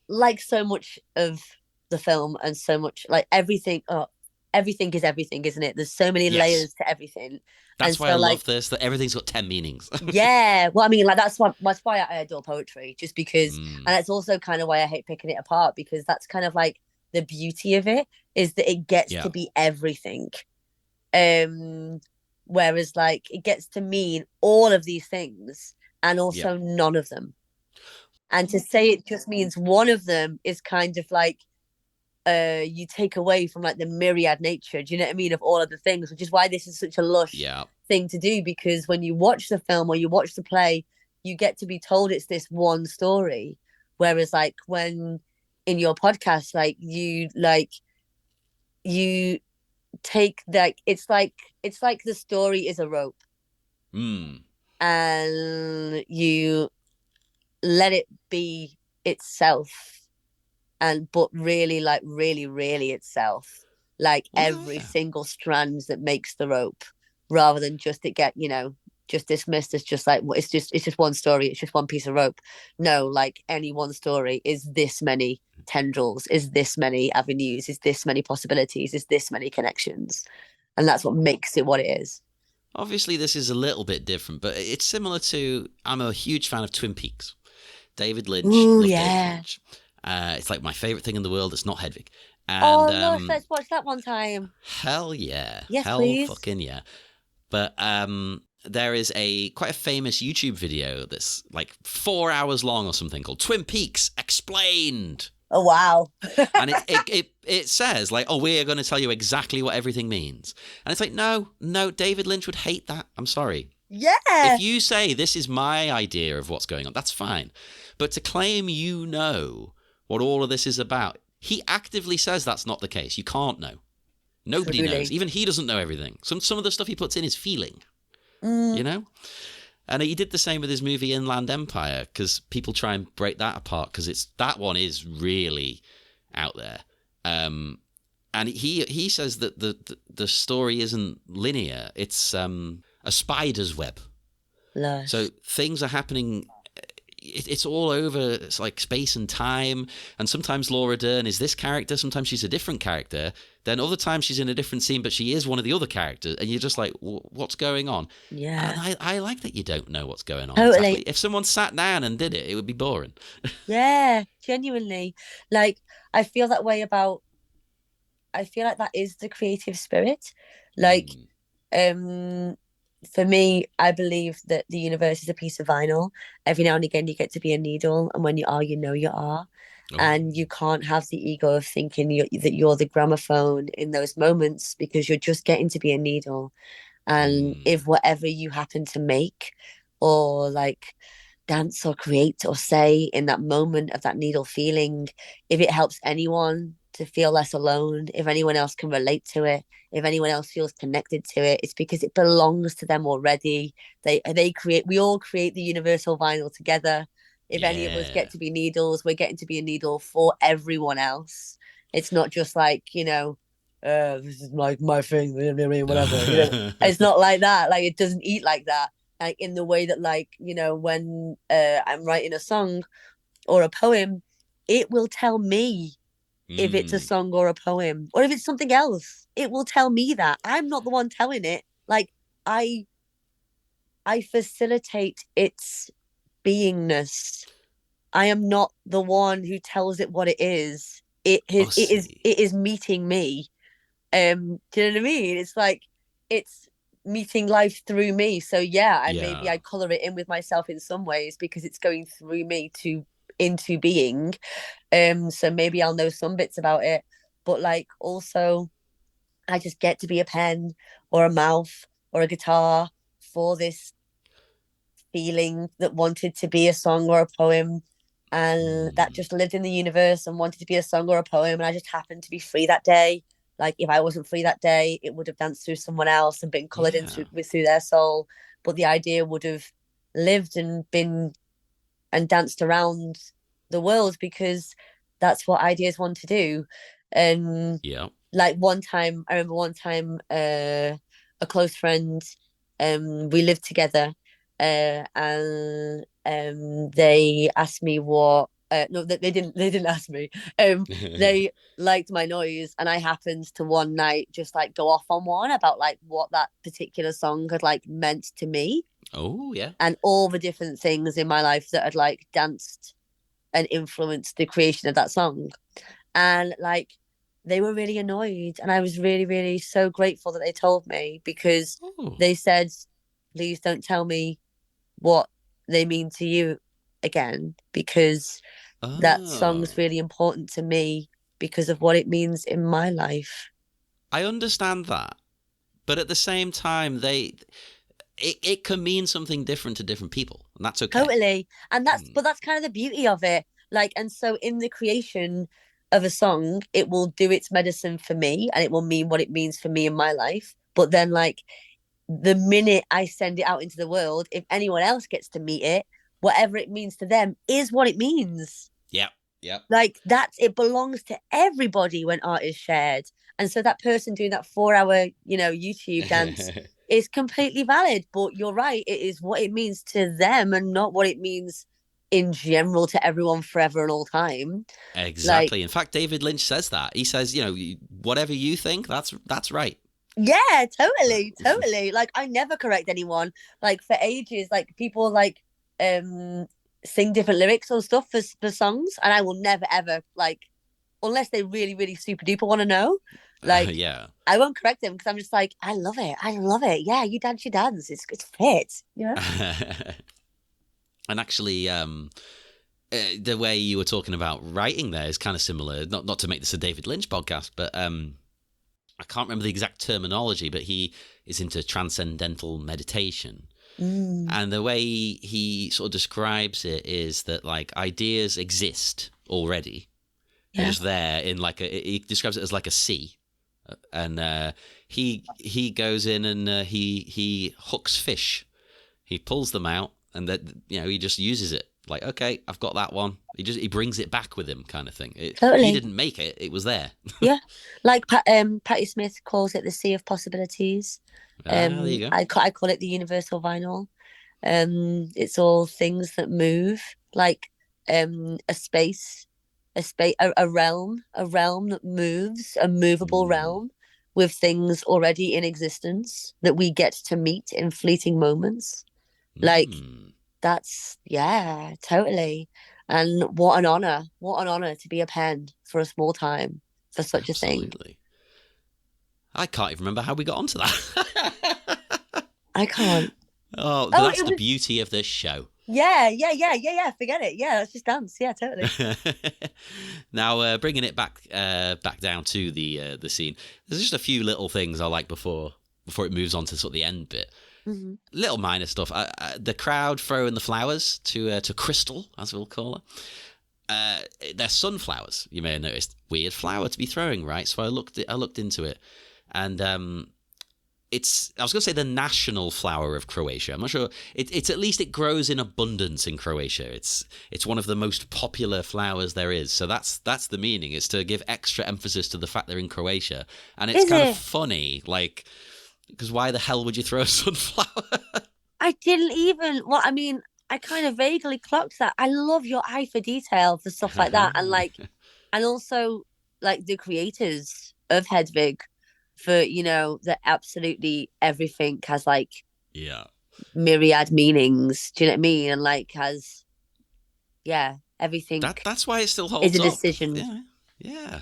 like so much of the film, and so much like everything. Everything is everything, isn't it? There's so many layers to everything. That's why I love this. That everything's got 10 meanings. Yeah, well, I mean, like that's why I adore poetry, just because, and that's also kind of why I hate picking it apart, because that's kind of like the beauty of it, is that it gets to be everything. Whereas like it gets to mean all of these things and also none of them. And to say it just means one of them is kind of like you take away from like the myriad nature, do you know what I mean, of all of the things, which is why this is such a lush thing to do, because when you watch the film or you watch the play, you get to be told it's this one story. Whereas like when in your podcast, like you take like it's like the story is a rope, and you let it be itself, but really like really itself, like every single strand that makes the rope, rather than just it get just dismissed as just like, well, it's just one story, it's just one piece of rope. No, like any one story is this many tendrils, is this many avenues, is this many possibilities, is this many connections, and that's what makes it what it is. Obviously this is a little bit different, but it's similar to, I'm a huge fan of Twin Peaks. David Lynch. David Lynch. It's like my favorite thing in the world. It's not Hedwig. And, look, let's watch that one time. Hell yeah. Yes, hell please. Fucking yeah. But there is quite a famous YouTube video that's like 4 hours long or something, called Twin Peaks Explained. Oh, wow. And it says like, oh, we're going to tell you exactly what everything means. And it's like, no, David Lynch would hate that. I'm sorry. Yeah. If you say this is my idea of what's going on, that's fine. But to claim what all of this is about, he actively says that's not the case. You can't know. Nobody knows. Even he doesn't know everything. Some of the stuff he puts in is feeling, And he did the same with his movie Inland Empire, because people try and break that apart, because that one is really out there. And he says that the story isn't linear. It's a spider's web. Lush. So things are happening. It's all over. It's like space and time. And sometimes Laura Dern is this character. Sometimes she's a different character. Then other times she's in a different scene, but she is one of the other characters. And you're just like, what's going on? Yeah. And I like that you don't know what's going on. Totally. Exactly. If someone sat down and did it, it would be boring. Yeah, genuinely. Like, I feel that way about, I feel like that is the creative spirit. Like, for me, I believe that the universe is a piece of vinyl. Every now and again, you get to be a needle, and when you are, you know you are. Oh. And you can't have the ego of thinking that you're the gramophone in those moments, because you're just getting to be a needle. And if whatever you happen to make or like dance or create or say in that moment of that needle feeling, if it helps anyone to feel less alone, if anyone else can relate to it, if anyone else feels connected to it, it's because it belongs to them already. We all create the universal vinyl together. If any of us Yeah. get to be needles, we're getting to be a needle for everyone else. It's not just like, this is like my thing, whatever. It's not like that. Like, it doesn't eat like that. Like, in the way that, like, when I'm writing a song or a poem, it will tell me if it's a song or a poem, or if it's something else. It will tell me that. I'm not the one telling it. Like, I facilitate its beingness. I am not the one who tells it what it is. Oh, It is meeting me. Do you know what I mean? It's like it's meeting life through me. So yeah, and maybe yeah. I color it in with myself in some ways because it's going through me to into being. So maybe I'll know some bits about it, but like also I just get to be a pen or a mouth or a guitar for this feeling that wanted to be a song or a poem, and that just lived in the universe and wanted to be a song or a poem, and I just happened to be free that day. Like, if I wasn't free that day, it would have danced through someone else and been colored in Yeah. through their soul, but the idea would have lived and been and danced around the world, because that's what ideas want to do. And Yeah. like I remember one time, a close friend, we lived together, and they asked me what. No, they didn't. They didn't ask me. They liked my noise, and I happened to one night just like go off on one about like what that particular song had like meant to me, Oh, yeah. and all the different things in my life that had like danced and influenced the creation of that song. And like, they were really annoyed, and I was really, really so grateful that they told me, because Oh. they said, please don't tell me what they mean to you again, because that song's Oh. really important to me because of what it means in my life. I understand that. But at the same time, it can mean something different to different people, and that's okay. Totally. And that's kind of the beauty of it. Like, and so in the creation of a song, it will do its medicine for me, and it will mean what it means for me in my life. But then, like, the minute I send it out into the world, if anyone else gets to meet it, whatever it means to them is what it means. Yep. Yep. Like, it belongs to everybody when art is shared. And so that person doing that 4 hour, YouTube dance is completely valid. But you're right, it is what it means to them and not what it means in general to everyone forever and all time. Exactly. In fact, David Lynch says that. He says, whatever you think, that's right. Yeah, totally. Like, I never correct anyone. Like, for ages, like, people like sing different lyrics or stuff for songs, and I will never ever, like, unless they really, really super duper want to know, like, Yeah. I won't correct them, because I'm just like, I love it. Yeah, you dance your dance. It's fit, And actually, the way you were talking about writing there is kind of similar. Not to make this a David Lynch podcast, but I can't remember the exact terminology, but he is into transcendental meditation. And the way he sort of describes it is that, like, ideas exist already. Yeah. They're just there in like he describes it as like a sea. And he goes in and he hooks fish. He pulls them out, and that he just uses it. Like, okay, I've got that one. He brings it back with him, kind of thing. Totally. He didn't make it; it was there. Yeah, like Patti Smith calls it the sea of possibilities. There you go. I call it the universal vinyl. It's all things that move, like a realm that moves, a movable realm with things already in existence that we get to meet in fleeting moments. Like, that's, yeah, totally. And what an honor to be a pen for a small time for such a thing. Absolutely. I can't even remember how we got onto that. I can't. That's the beauty of this show. Yeah. Forget it. Yeah, let's just dance. Yeah, totally. Now, bringing it back down to the scene. There's just a few little things I like before it moves on to sort of the end bit. Mm-hmm. Little minor stuff. The crowd throwing the flowers to Krystal, as we'll call her. They're sunflowers. You may have noticed. Weird flower to be throwing, right? So I looked into it, and I was going to say the national flower of Croatia. I'm not sure. It's at least it grows in abundance in Croatia. It's one of the most popular flowers there is. So that's the meaning. It's to give extra emphasis to the fact they're in Croatia, and it's kind of funny, like, because why the hell would you throw a sunflower? I didn't even. Well, I mean, I kind of vaguely clocked that. I love your eye for detail for stuff like that, and also like the creators of Hedwig for that absolutely everything has like myriad meanings. Do you know what I mean? And like has everything. That's why it still holds is a up. decision. Yeah.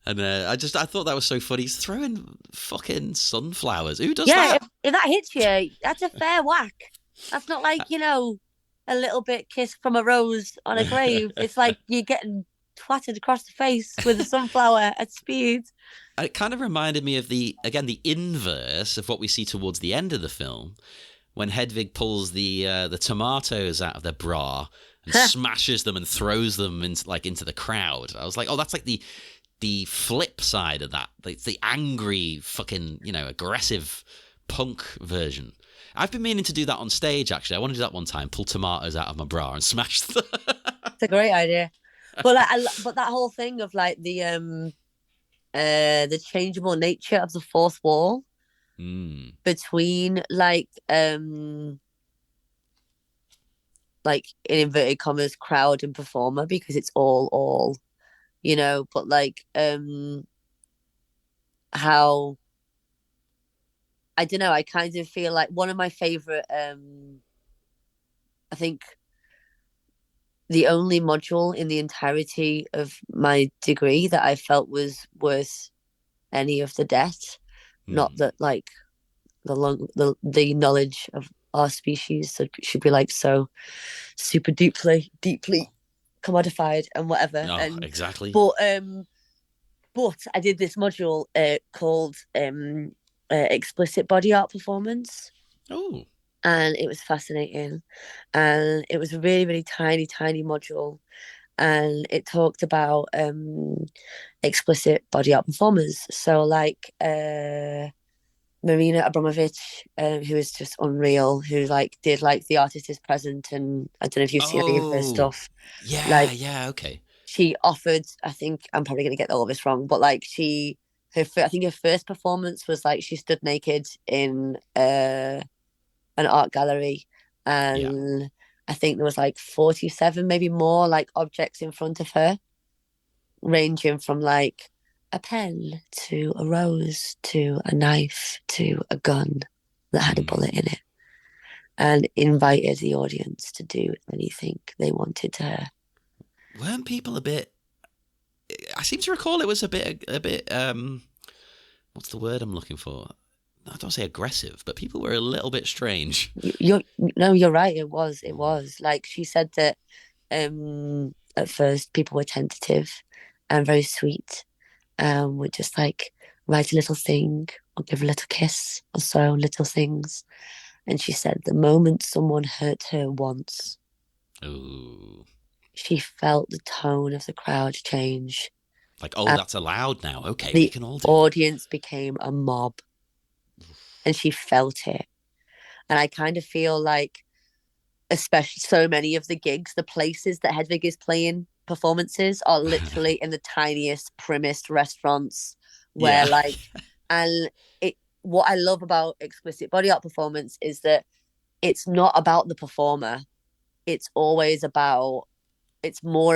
And I thought that was so funny. He's throwing fucking sunflowers. Who does that? If that hits you, that's a fair whack. That's not like a little bit kiss from a rose on a grave. It's like you're getting twatted across the face with a sunflower at speed. It kind of reminded me of the inverse of what we see towards the end of the film, when Hedwig pulls the tomatoes out of their bra and smashes them and throws them into the crowd. I was like, oh, that's like the flip side of that. It's the angry, fucking, aggressive punk version. I've been meaning to do that on stage, actually. I want to do that one time, pull tomatoes out of my bra and smash them. It's a great idea. But but that whole thing of like the changeable nature of the fourth wall between like in inverted commas crowd and performer, because it's all but like how I don't know, I kind of feel like one of my favorite I think the only module in the entirety of my degree that I felt was worth any of the debt. Not that like the knowledge of our species should be like so super deeply commodified and whatever. No, exactly. But I did this module called explicit body art performance. Oh. And it was fascinating, and it was a really, really tiny module, and it talked about explicit body art performers. So like Marina Abramovich, who is just unreal, who like did like The Artist Is Present, and I don't know if you've seen any of her stuff. Okay. She offered, I think I'm probably going to get all this wrong, but like I think her first performance was like she stood naked in an art gallery, and I think there was like 47, maybe more, like objects in front of her, ranging from like a pen to a rose to a knife to a gun that had a bullet in it, and invited the audience to do anything they wanted to her. Weren't people a bit? I seem to recall it was a bit. What's the word I'm looking for? I don't say aggressive, but people were a little bit strange. You're right. It was like she said that at first people were tentative and very sweet, would just like write a little thing or give a little kiss or so, little things. And she said the moment someone hurt her once, she felt the tone of the crowd change. Like, that's allowed now. Okay, the we can all do audience that. Became a mob. And she felt it. And I kind of feel like, especially so many of the gigs, the places that Hedwig is playing performances are literally in the tiniest, primmest restaurants where and what I love about explicit body art performance is that it's not about the performer. It's more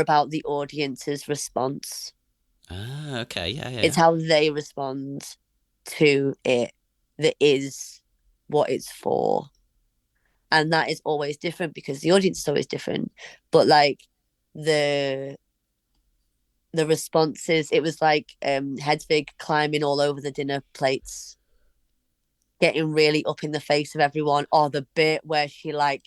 about the audience's response. Okay. Yeah. It's how they respond to it that is what it's for, and that is always different because the audience is always different. But like the responses, it was like Hedwig climbing all over the dinner plates, getting really up in the face of everyone, or the bit where she like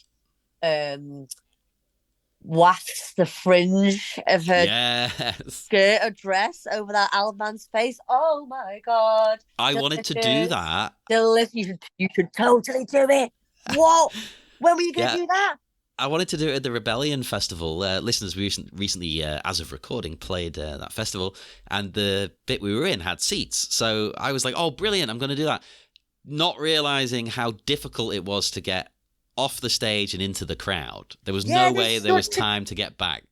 wafts the fringe of her Yes. skirt or dress over that Alban's face. Oh my god! I wanted to do that. Delicious. You should totally do it. What? When were you gonna Yeah. do that? I wanted to do it at the Rebellion Festival. Listeners recently, as of recording, played that festival, and the bit we were in had seats. So I was like, oh, brilliant, I'm going to do that. Not realizing how difficult it was to get off the stage and into the crowd. There was no way there was time to get back.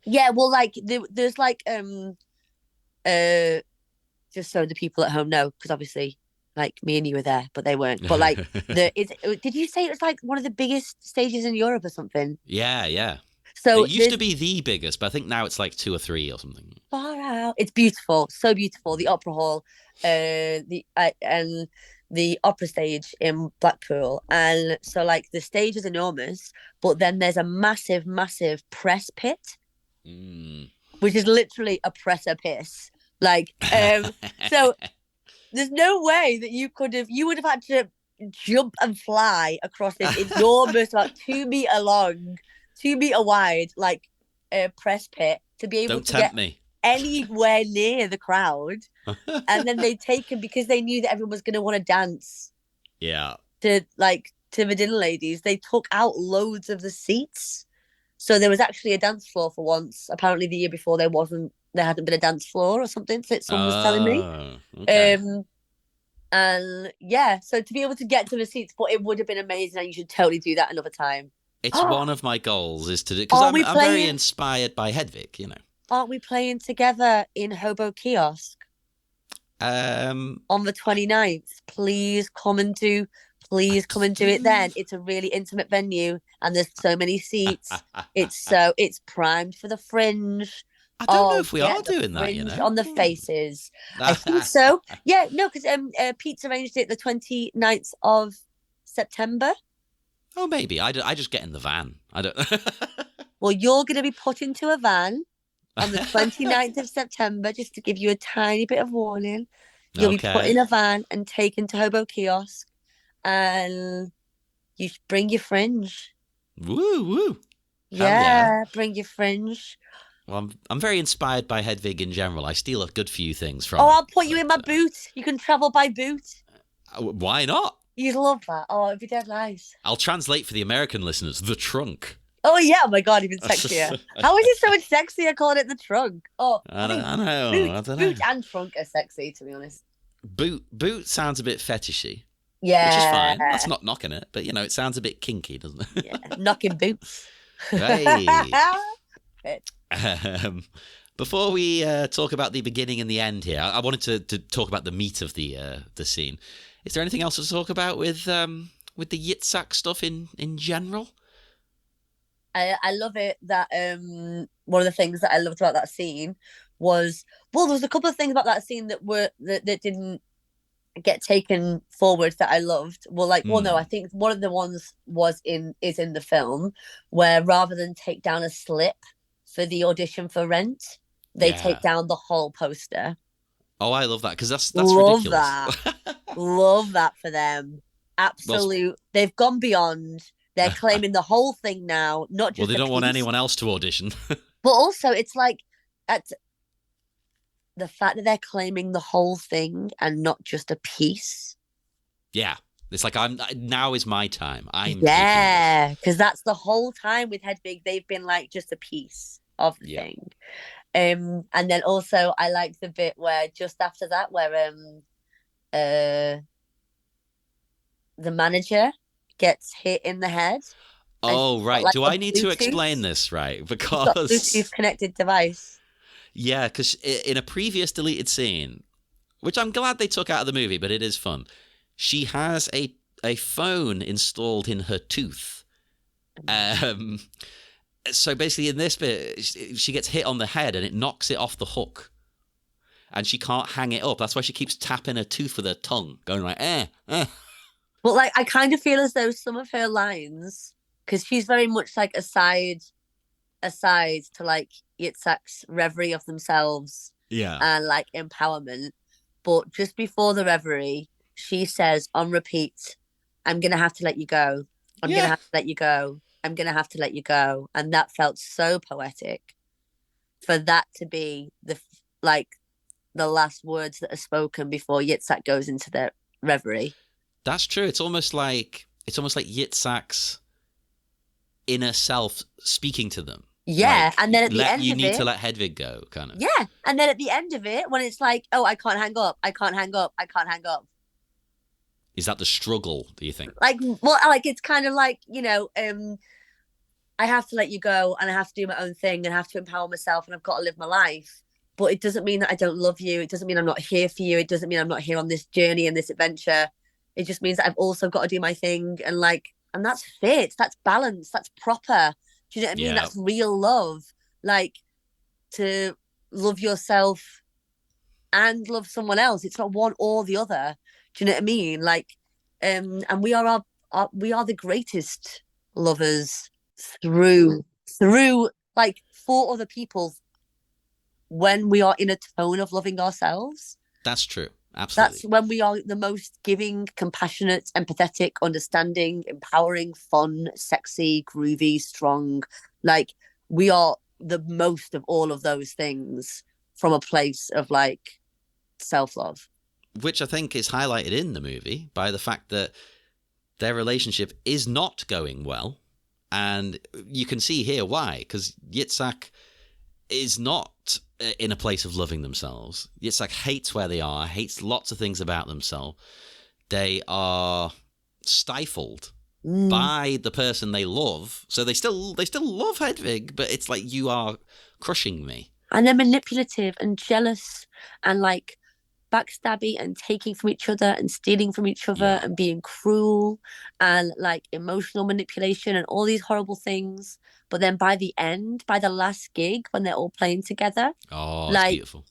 Yeah, well, like, there's like, just so the people at home know, because obviously, like, me and you were there, but they weren't. But like, did you say it was like one of the biggest stages in Europe or something? Yeah. So it used to be the biggest, but I think now it's like 2 or 3 or something. Far out. It's beautiful, so beautiful. The opera hall, and the opera stage in Blackpool, and so like the stage is enormous, but then there's a massive, massive press pit, which is literally a precipice. Like, so. There's no way that you would have had to jump and fly across this enormous, about 2 meter long, 2 meter wide, like press pit to be able to get anywhere near the crowd. And then they take him because they knew that everyone was going to want to dance. Yeah. To the dinner ladies, they took out loads of the seats. So there was actually a dance floor for once. Apparently the year before there hadn't been a dance floor or something that someone was telling me. Okay. And yeah, so to be able to get to the seats, but it would have been amazing, and you should totally do that another time. It's one of my goals is to do, because I'm very inspired by Hedwig, you know. Aren't we playing together in Hobo Kiosk? On the 29th. Please come and do it then. It's a really intimate venue and there's so many seats. It's primed for the fringe. I don't know if we are doing that, you know. On the faces. I think so. Yeah, no, because Pete's arranged it the 29th of September. Oh, maybe. I just get in the van. I don't. Well, you're going to be put into a van on the 29th of September, just to give you a tiny bit of warning. You'll be put in a van and taken to Hobo Kiosk, and you bring your fringe. Woo. Yeah, bring your fringe. Well, I'm very inspired by Hedwig in general. I steal a good few things from her. I'll put you in my boot. You can travel by boot. Why not? You'd love that. Oh, it'd be dead nice. I'll translate for the American listeners, the trunk. Oh, yeah. Oh, my God, even sexier. How is it so much sexier calling it the trunk? Oh, I don't know. Boot and trunk are sexy, to be honest. Boot sounds a bit fetishy. Yeah. Which is fine. That's not knocking it. But, you know, it sounds a bit kinky, doesn't it? Yeah, knocking boots. Hey. Before we talk about the beginning and the end here, I wanted to talk about the meat of the scene. Is there anything else to talk about with the Yitzhak stuff in general? I love it that one of the things that I loved about that scene was, well, there was a couple of things about that scene that didn't get taken forward that I loved. Well, no, I think one of the ones is in the film where rather than take down a slip for the audition for Rent, they take down the whole poster. Oh, I love that because that's love ridiculous. That. Love that for them. Absolute. Well, they've gone beyond. They're claiming the whole thing now, not just. Well, they don't want anyone else to audition. But also, it's like at the fact that they're claiming the whole thing and not just a piece. Yeah, it's like now is my time. Because that's the whole time with Hedwig. They've been like just a piece of the thing. And then also I like the bit where just after that where the manager gets hit in the head. Oh, right. Do I need to explain this, right? Because Bluetooth connected device. Yeah, because in a previous deleted scene, which I'm glad they took out of the movie, but it is fun, she has a phone installed in her tooth. So basically in this bit, she gets hit on the head and it knocks it off the hook. And she can't hang it up. That's why she keeps tapping her tooth with her tongue, going like, But like, I kind of feel as though some of her lines, because she's very much like aside to like Yitzhak's reverie of themselves. Yeah. And like empowerment. But just before the reverie, she says on repeat, I'm going to have to let you go. I'm going to have to let you go. I'm gonna have to let you go, and that felt so poetic for that to be like the last words that are spoken before Yitzhak goes into the reverie. That's true. It's almost like Yitzhak's inner self speaking to them. Yeah, Like, and then at the end you of need it, to let Hedwig go, kind of. yeah, and then at the end of it, when it's like, oh, I can't hang up, I can't hang up, I can't hang up. Is that the struggle, do you think? Like, well, like it's kind of like, I have to let you go, and I have to do my own thing, and I have to empower myself, and I've got to live my life. But it doesn't mean that I don't love you. It doesn't mean I'm not here for you. It doesn't mean I'm not here on this journey and this adventure. It just means that I've also got to do my thing, and that's fit. That's balance. That's proper. Do you know what I mean? Yeah. That's real love. Like, to love yourself and love someone else. It's not one or the other. Do you know what I mean? Like, and we are we are the greatest lovers through like for other people when we are in a tone of loving ourselves. That's true. Absolutely. That's when we are the most giving, compassionate, empathetic, understanding, empowering, fun, sexy, groovy, strong. Like, we are the most of all of those things from a place of like self-love. Which I think is highlighted in the movie by the fact that their relationship is not going well. And you can see here why, because Yitzhak is not in a place of loving themselves. Yitzhak hates where they are, hates lots of things about themselves. They are stifled by the person they love. So they still love Hedwig, but it's like, you are crushing me. And they're manipulative and jealous and like backstabby and taking from each other and stealing from each other and being cruel and like emotional manipulation and all these horrible things. But then by the end, by the last gig, when they're all playing together, oh, like, it's beautiful.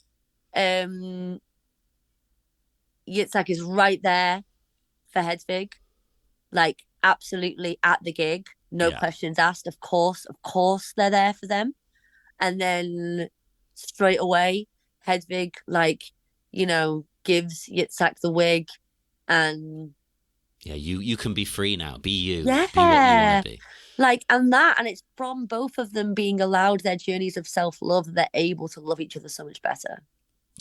Yitzhak is right there for Hedwig, like absolutely at the gig, no questions asked. Of course, they're there for them. And then straight away, Hedwig, like, gives Yitzhak the wig, and you can be free now. Be you. Yeah. Be what you want to be. Like, and it's from both of them being allowed their journeys of self-love that they're able to love each other so much better.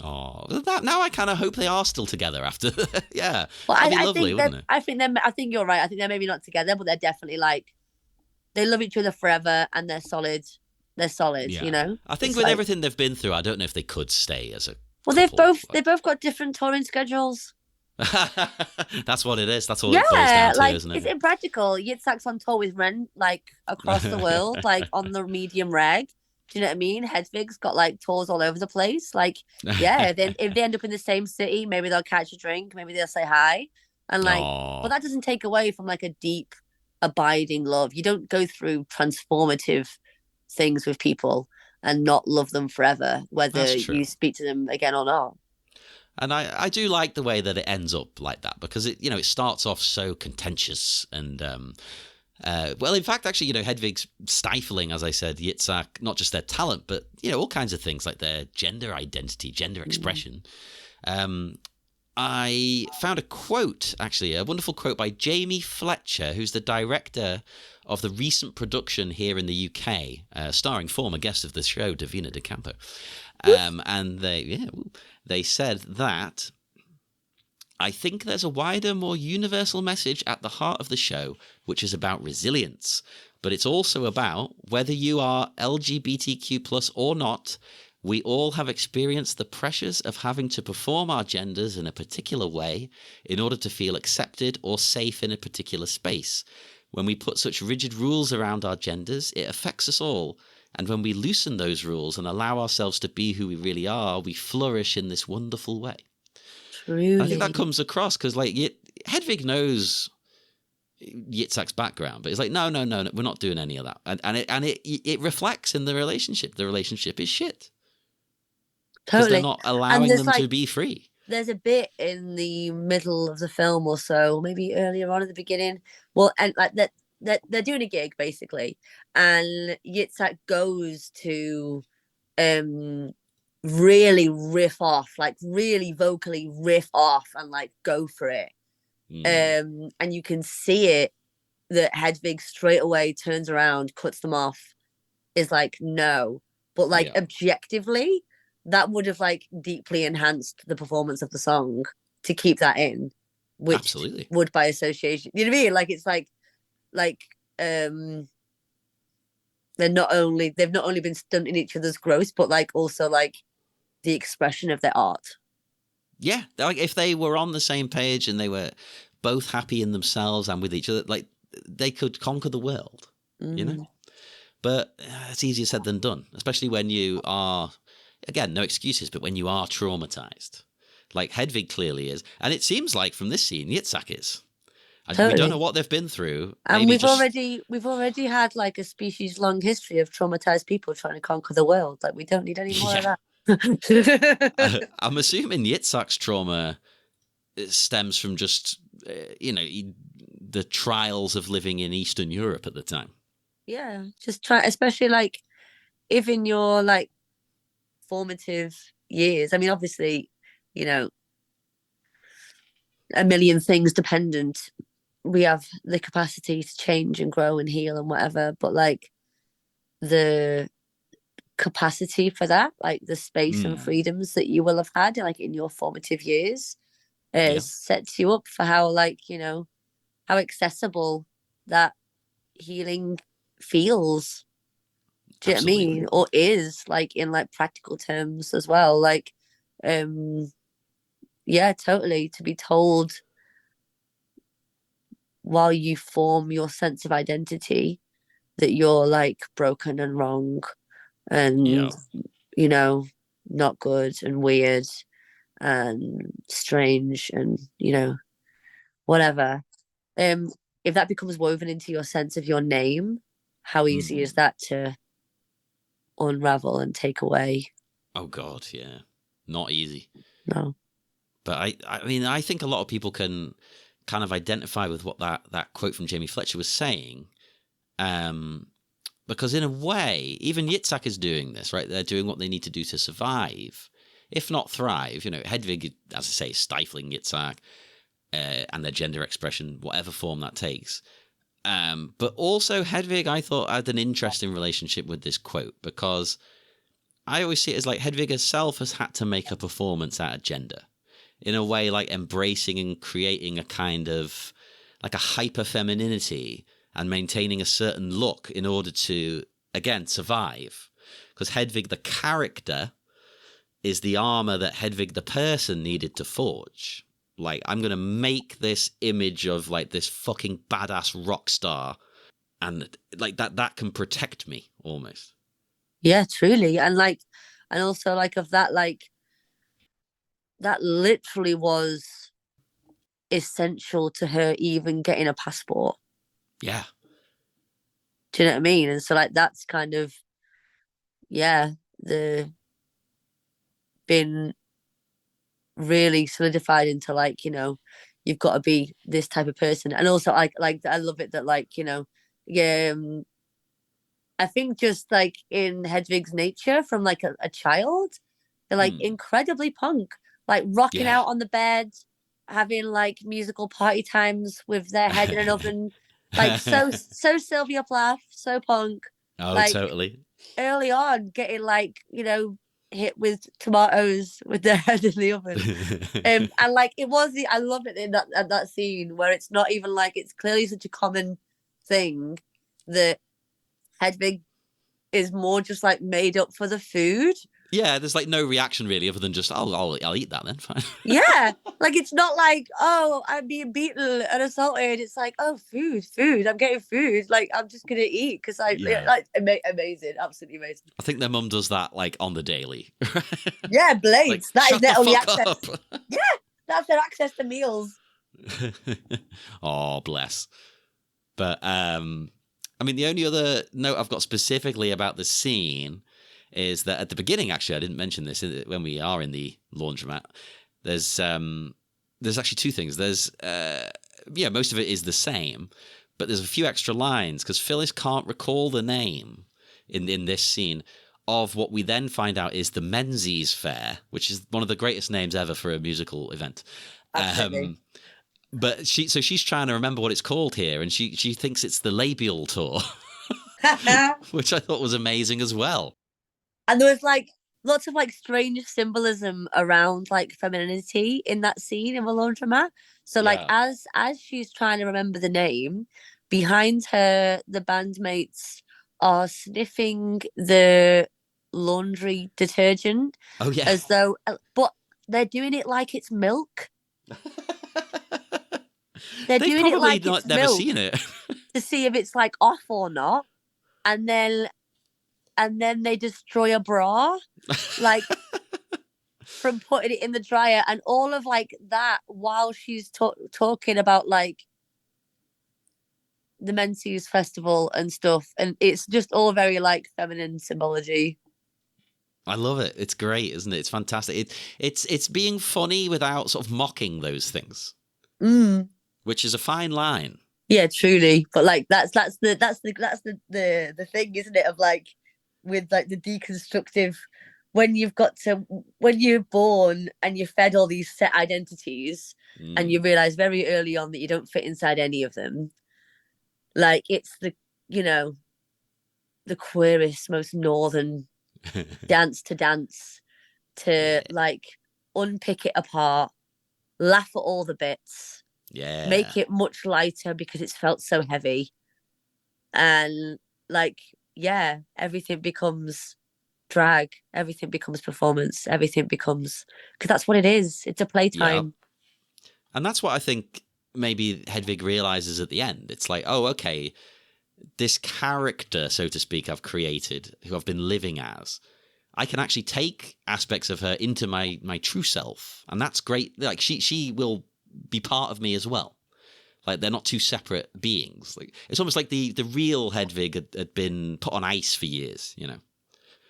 Oh, now I kind of hope they are still together after. Yeah, well, that'd be lovely, wouldn't it? I think you're right. I think they're maybe not together, but they're definitely like, they love each other forever, and they're solid. They're solid, I think it's with like, everything they've been through, I don't know if they could stay as a. Well, couple. they've both got different touring schedules. That's what it is. That's all it boils down to, like, isn't it? it's impractical. Yitzhak's on tour with Ren, like across the world, like on the medium reg. Do you know what I mean? Hedwig's got like tours all over the place. Like, yeah, if they end up in the same city, maybe they'll catch a drink, maybe they'll say hi, and like, but that doesn't take away from like a deep, abiding love. You don't go through transformative things with people and not love them forever, whether you speak to them again or not. And I do like the way that it ends up like that, because it starts off so contentious and well, in fact, actually, Hedwig's stifling, as I said, Yitzhak, not just their talent, but all kinds of things like their gender identity, gender expression. I found a quote, actually, a wonderful quote by Jamie Fletcher, who's the director of the recent production here in the UK, starring former guest of the show, Davina De Campo. And they said that, I think there's a wider, more universal message at the heart of the show, which is about resilience. But it's also about whether you are LGBTQ+ or not, we all have experienced the pressures of having to perform our genders in a particular way in order to feel accepted or safe in a particular space. When we put such rigid rules around our genders, it affects us all. And when we loosen those rules and allow ourselves to be who we really are, we flourish in this wonderful way. Truly. I think that comes across because, like, Hedwig knows Yitzhak's background, but it's like, no, we're not doing any of that. And it reflects in the relationship. The relationship is shit. Because they're not allowing them to be free. There's a bit in the middle of the film or so, maybe earlier on at the beginning. Well, and like that they're doing a gig basically, and Yitzhak goes to really riff off, like really vocally riff off and like go for it. And you can see it that Hedwig straight away turns around, cuts them off, is like, no. But like objectively, that would have like deeply enhanced the performance of the song to keep that in, which Absolutely. would by association, you know what I mean? Like it's like they've not only been stunting each other's growth, but like also like the expression of their art. Yeah, like if they were on the same page and they were both happy in themselves and with each other, like they could conquer the world, you know? But it's easier said than done, especially when you are, again, no excuses, but when you are traumatized, like Hedwig clearly is. And it seems like from this scene, Yitzhak is. Totally. We don't know what they've been through. And we've already had like a species long history of traumatized people trying to conquer the world. Like we don't need any more of that. I'm assuming Yitzhak's trauma stems from just, the trials of living in Eastern Europe at the time. Yeah, just try, especially like if in your like formative years. I mean, obviously, a million things dependent. We have the capacity to change and grow and heal and whatever, but like the capacity for that, like the space and freedoms that you will have had like in your formative years, sets you up for how like how accessible that healing feels. Do you know what I mean? Or is like in like practical terms as well. Like, totally, to be told while you form your sense of identity that you're like broken and wrong and not good and weird and strange and whatever. If that becomes woven into your sense of your name, how easy is that to unravel and take away? Oh God, yeah, not easy. No, but I mean, I think a lot of people can kind of identify with what that quote from Jamie Fletcher was saying, because in a way, even Yitzhak is doing this, right? They're doing what they need to do to survive, if not thrive. Hedwig, as I say, is stifling Yitzhak and their gender expression, whatever form that takes. But also Hedwig, I thought, had an interesting relationship with this quote, because I always see it as like Hedwig herself has had to make a performance out of gender in a way, like embracing and creating a kind of like a hyper femininity and maintaining a certain look in order to, again, survive. Because Hedwig, the character, is the armor that Hedwig, the person, needed to forge. Like, I'm going to make this image of like this fucking badass rock star, and like that can protect me almost. Yeah, truly. And also like of that, like that literally was essential to her even getting a passport. Yeah. Do you know what I mean? And so like that's kind of been really solidified into like, you've got to be this type of person. And also like I love it that like, I think just like in Hedwig's nature from like a child, they're like incredibly punk, like rocking out on the bed, having like musical party times with their head in an oven, like so Sylvia Plath, so punk. Oh, like, totally. Early on, getting like hit with tomatoes with their head in the oven, and like I love it in that scene where it's not even like it's clearly such a common thing that Hedwig is more just like made up for the food. Yeah, there's like no reaction really, other than just I'll eat that then. Fine. Yeah, like it's not like I'm being beaten and assaulted. It's like food. I'm getting food. Like I'm just gonna eat because amazing, absolutely amazing. I think their mum does that like on the daily. Yeah, Blades. Like, that is their only access. Up. Yeah, that's their access to meals. Oh, bless. But I mean, the only other note I've got specifically about the scene is that at the beginning, actually, I didn't mention this when we are in the laundromat. There's actually two things. There's most of it is the same, but there's a few extra lines because Phyllis can't recall the name in this scene of what we then find out is the Menzies Fair, which is one of the greatest names ever for a musical event. But she's trying to remember what it's called here, and she thinks it's the labial tour, which I thought was amazing as well. And there was like lots of like strange symbolism around like femininity in that scene in the laundromat. So like Yeah. as she's trying to remember the name, behind her the bandmates are sniffing the laundry detergent Oh yeah. as though, but they're doing it like it's milk. They're They've doing it probably like it's never milk seen it. to see if it's like off or not, and then they destroy a bra, like from putting it in the dryer, and all of like that while she's talking about like the Menses festival and stuff, and it's just all very like feminine symbology. I love it. It's great, isn't it? It's fantastic. It's being funny without sort of mocking those things, which is a fine line. Yeah, truly. But like that's the thing, isn't it? Of like with like the deconstructive, when you're born and you're fed all these set identities, and you realize very early on that you don't fit inside any of them. Like it's the the queerest, most northern dance to like unpick it apart, laugh at all the bits, make it much lighter because it's felt so heavy, and like everything becomes drag, everything becomes performance, everything becomes, because that's what it is. It's a playtime. Yep. And that's what I think maybe Hedwig realizes at the end. It's like, oh, okay, this character, so to speak, I've created, who I've been living as, I can actually take aspects of her into my true self. And that's great. Like she will be part of me as well. Like they're not two separate beings. Like it's almost like the real Hedwig had been put on ice for years,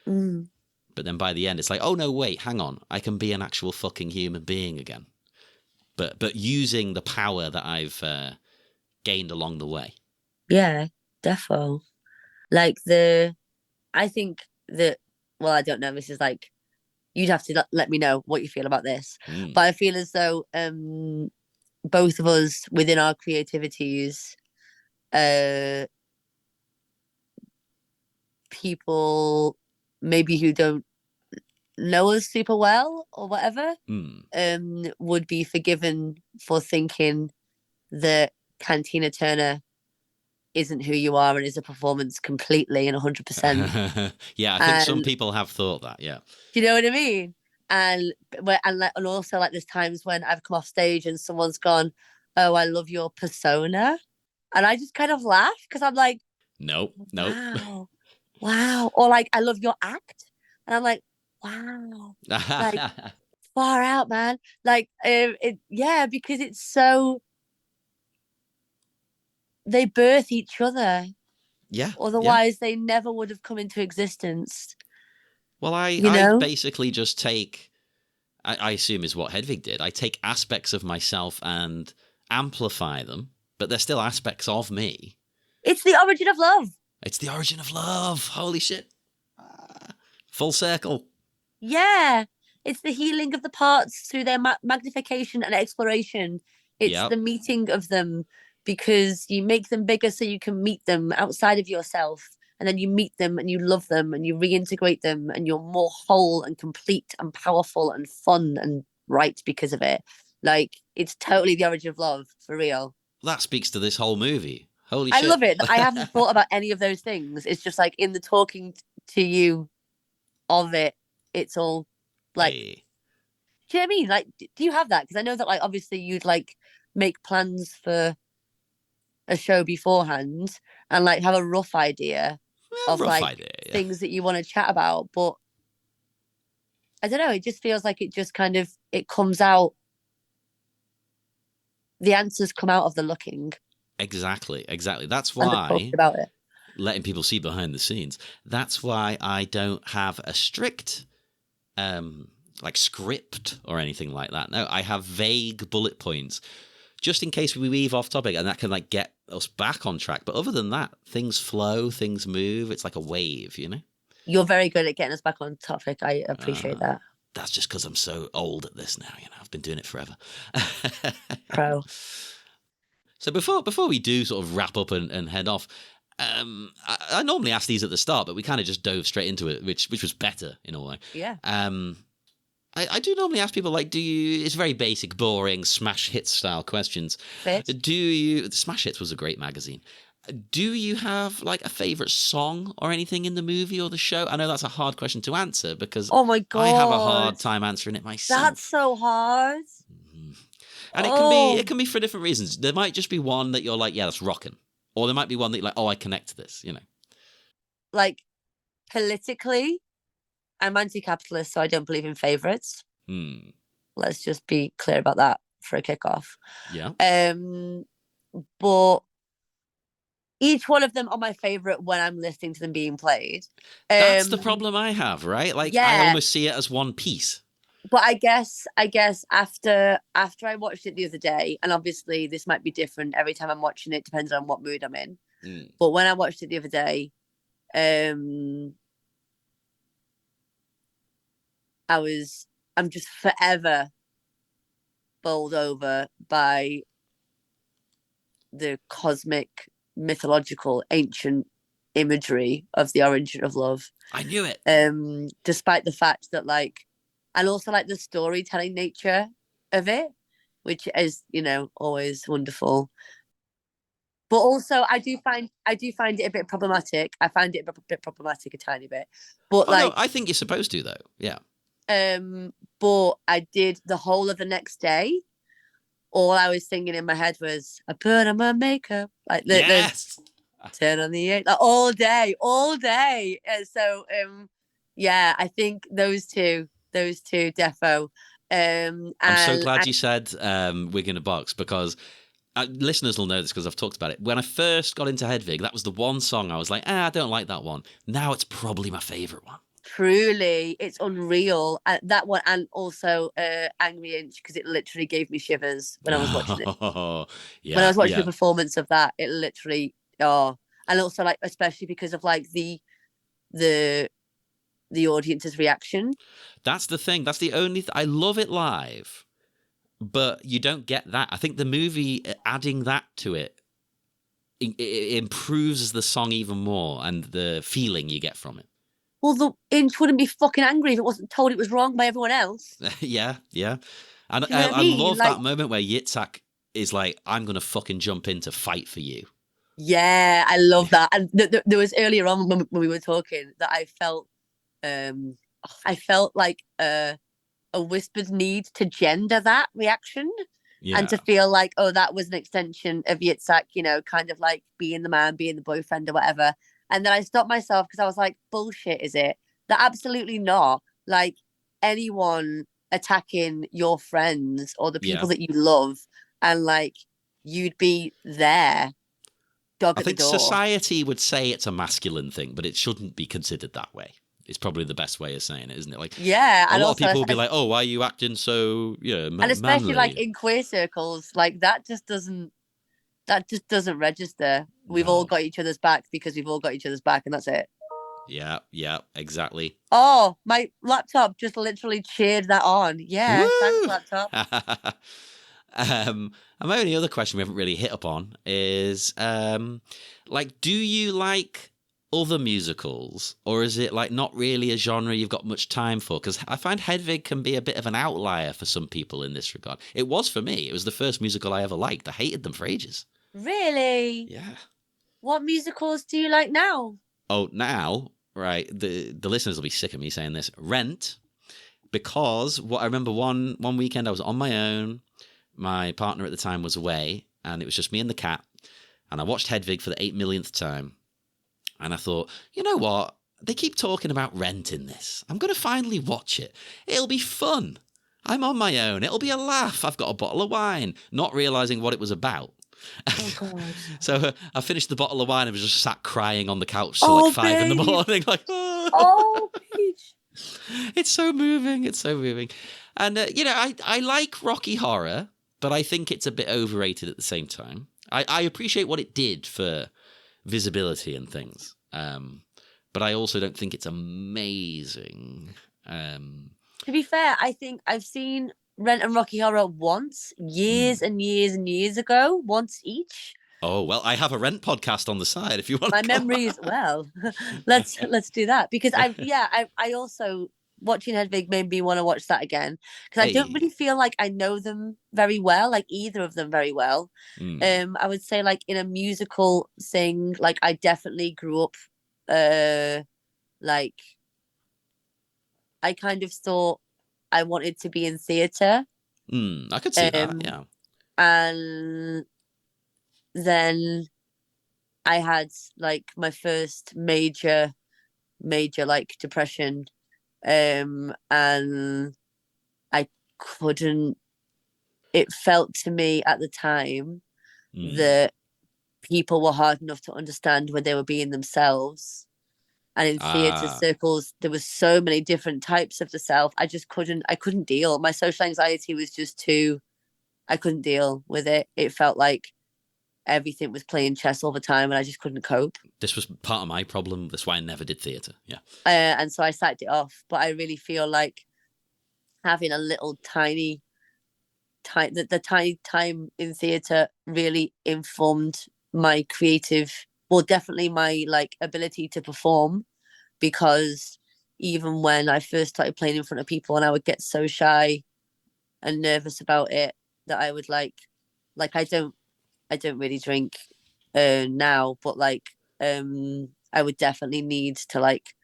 But then by the end, it's like, oh no, wait, hang on, I can be an actual fucking human being again. But using the power that I've gained along the way. Yeah, defo. Like I think that, well, I don't know. This is like, you'd have to let me know what you feel about this. But I feel as though both of us within our creativities, people maybe who don't know us super well or whatever, would be forgiven for thinking that Cantina Turner isn't who you are and is a performance completely and 100%. Yeah, I think some people have thought that. Yeah, do you know what I mean? And also like there's times when I've come off stage and someone's gone, "Oh, I love your persona," and I just kind of laugh because I'm like, nope. wow, or like, "I love your act," and I'm like, wow, like far out, man. Like because it's so, they birth each other. Yeah. Otherwise, they never would have come into existence. Well, I basically just take, I assume is what Hedwig did. I take aspects of myself and amplify them, but they're still aspects of me. It's the origin of love. It's the origin of love. Holy shit. Full circle. Yeah. It's the healing of the parts through their magnification and exploration. It's the meeting of them, because you make them bigger so you can meet them outside of yourself. And then you meet them and you love them and you reintegrate them and you're more whole and complete and powerful and fun and right because of it. Like, it's totally the origin of love, for real. That speaks to this whole movie. Holy shit. I love it. I haven't thought about any of those things. It's just like in the talking to you of it, it's all like, Hey. do you know what I mean? Like, do you have that? Because I know that, like, obviously you'd like make plans for a show beforehand and like have a rough idea of things that you want to chat about, but I don't know, it just feels like it just kind of, it comes out, the answers come out of the looking. Exactly. That's why about it, letting people see behind the scenes, that's why I don't have a strict like script or anything like that. No, I have vague bullet points just in case we weave off topic, and that can like get us back on track. But other than that, things flow, things move. It's like a wave, you know? You're very good at getting us back on topic. I appreciate that. That's just because I'm so old at this now, you know. I've been doing it forever. Pro. So before we do sort of wrap up and head off, I normally ask these at the start, but we kind of just dove straight into it, which was better in a way. Yeah. I do normally ask people, like, it's very basic, boring, smash hits style questions. Fit. Smash Hits was a great magazine. Do you have, like, a favourite song or anything in the movie or the show? I know that's a hard question to answer because Oh my God. I have a hard time answering it myself. That's so hard. And it can be for different reasons. There might just be one that you're like, yeah, that's rocking. Or there might be one that you're like, oh, I connect to this, you know. Like, politically, I'm anti-capitalist, so I don't believe in favourites. Let's just be clear about that for a kickoff. Yeah. But each one of them are my favourite when I'm listening to them being played. That's the problem I have, right? Like, yeah. I almost see it as one piece. But I guess after I watched it the other day, and obviously this might be different every time I'm watching it, depends on what mood I'm in. But when I watched it the other day, I'm just forever bowled over by the cosmic, mythological, ancient imagery of the origin of love. I knew it. Despite the fact that, like, and also like the storytelling nature of it, which is, you know, always wonderful. But also, I do find it a bit problematic. I find it a bit problematic, a tiny bit. But no, I think you're supposed to, though. Yeah. But I did the whole of the next day. All I was singing in my head was, I put on my makeup. Like, yes! Turn on the 8, like, all day. And so, yeah, I think those two, defo. I'm so glad you said Wig in a Box, because listeners will know this because I've talked about it. When I first got into Hedwig, that was the one song I was like, I don't like that one. Now it's probably my favourite one. Truly, it's unreal. That one, and also Angry Inch, because it literally gave me shivers when I was watching it. Yeah, when I was watching the performance of that, it literally, and also, like, especially because of, like, the audience's reaction. That's the thing. That's the only I love it live, but you don't get that. I think the movie, adding that to it improves the song even more and the feeling you get from it. Well, the Inch wouldn't be fucking angry if it wasn't told it was wrong by everyone else. Yeah. And I love that moment where Yitzhak is like, I'm going to fucking jump in to fight for you. Yeah, I love that. And there was earlier on when we were talking that I felt like a whispered need to gender that reaction. Yeah. And to feel like, oh, that was an extension of Yitzhak, you know, kind of like being the man, being the boyfriend or whatever. And then I stopped myself because I was like, bullshit, is it? That absolutely not. Like, anyone attacking your friends or the people that you love, and, like, you'd be there, dog at the door. I think society would say it's a masculine thing, but it shouldn't be considered that way. It's probably the best way of saying it, isn't it? Like, yeah, a lot of people will be like, "Oh, why are you acting so, and especially manly?" Like in queer circles, like that just doesn't register. We've all got each other's back because we've all got each other's back, and that's it. Yeah, exactly. Oh, my laptop just literally cheered that on. Yeah, woo! Thanks, laptop. And my only other question we haven't really hit upon is, like, do you like other musicals, or is it like not really a genre you've got much time for? Because I find Hedwig can be a bit of an outlier for some people in this regard. It was for me. It was the first musical I ever liked. I hated them for ages. Really? Yeah. What musicals do you like now? Oh, now, right, the listeners will be sick of me saying this. Rent, because I remember one weekend I was on my own. My partner at the time was away, and it was just me and the cat. And I watched Hedwig for the 8 millionth time. And I thought, you know what? They keep talking about Rent in this. I'm going to finally watch it. It'll be fun. I'm on my own. It'll be a laugh. I've got a bottle of wine, not realizing what it was about. Oh, God. So I finished the bottle of wine and was just sat crying on the couch till like 5 in the morning. Like, oh, Peach. It's so moving. It's so moving. And, I like Rocky Horror, but I think it's a bit overrated at the same time. I appreciate what it did for visibility and things. But I also don't think it's amazing. To be fair, I think I've seen Rent and Rocky Horror once, years and years and years ago, once each. Oh, well, I have a Rent podcast on the side if you want My to go. memory is well. let's do that because I also watching Hedwig made me want to watch that again because I don't really feel like I know them very well, like either of them very well. I would say like in a musical thing, like I definitely grew up like I kind of thought I wanted to be in theatre. I could see that, yeah. And then I had like my first major like depression. And I couldn't it felt to me at the time that people were hard enough to understand when they were being themselves. And in theatre circles, there was so many different types of the self. I couldn't deal. My social anxiety was just too, I couldn't deal with it. It felt like everything was playing chess all the time and I just couldn't cope. This was part of my problem. That's why I never did theatre. Yeah. And so I sacked it off. But I really feel like having a little tiny the tiny time in theatre really informed my creative, well, definitely my like ability to perform, because even when I first started playing in front of people and I would get so shy and nervous about it that I would like I don't really drink now, but like I would definitely need to like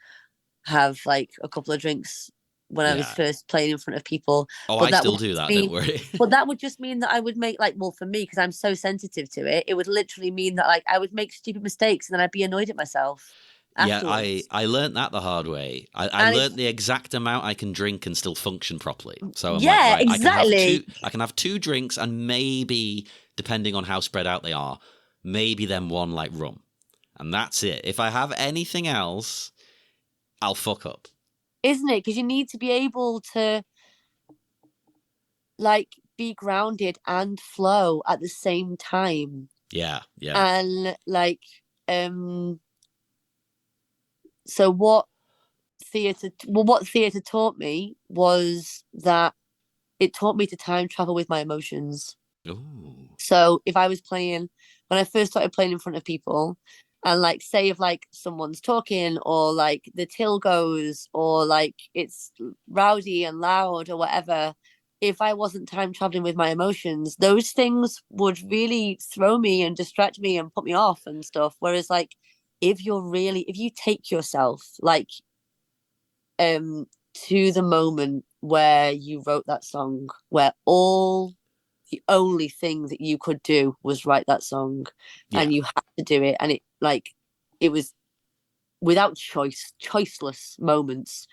have like a couple of drinks when I was first playing in front of people. Oh, but I still do that, don't worry. But that would just mean that I would make like, well, for me, because I'm so sensitive to it, it would literally mean that like I would make stupid mistakes and then I'd be annoyed at myself. Afterwards. Yeah, I learned that the hard way. I learned the exact amount I can drink and still function properly. So I'm like, right, exactly. I can have two drinks and maybe, depending on how spread out they are, maybe then one like rum. And that's it. If I have anything else, I'll fuck up. Isn't it? Because you need to be able to like be grounded and flow at the same time. Yeah. And like so what theatre taught me was that it taught me to time travel with my emotions. Ooh. So if I was playing, when I first started playing in front of people, and like say if like someone's talking or like the till goes or like it's rowdy and loud or whatever, if I wasn't time traveling with my emotions, those things would really throw me and distract me and put me off and stuff. Whereas like if you take yourself like to the moment where you wrote that song, where the only thing that you could do was write that song, and you had to do it, and it was without choiceless moments.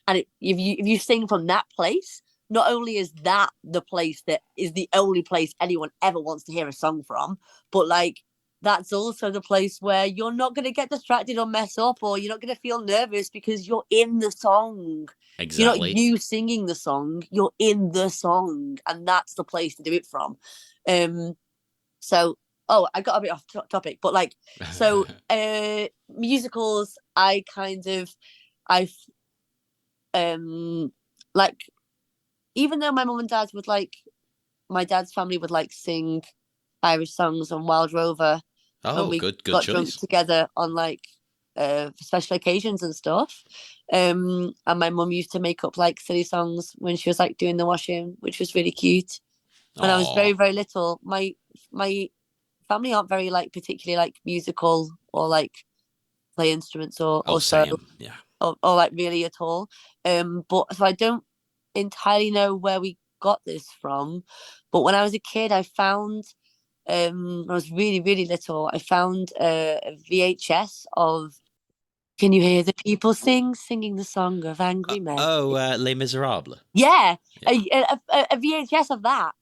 And if you sing from that place, not only is that the place that is the only place anyone ever wants to hear a song from, but like that's also the place where you're not going to get distracted or mess up, or you're not going to feel nervous because you're in the song. Exactly. You're not you singing the song, you're in the song, and that's the place to do it from. So I got a bit off topic, but like, so musicals, I like, even though my mum and dad would like, my dad's family would like sing Irish songs on Wild Rover. Oh, we good got choice. Drunk together on like special occasions and stuff. And my mum used to make up like silly songs when she was like doing the washing, which was really cute. When I was very, very little, my family aren't very like particularly like musical or like play instruments or so, yeah, or like really at all. But so I don't entirely know where we got this from. But when I was a kid, I found when I was really, really little, I found a VHS of Can You Hear the People Singing the Song of Angry Men. Les Miserables. Yeah. A VHS of that.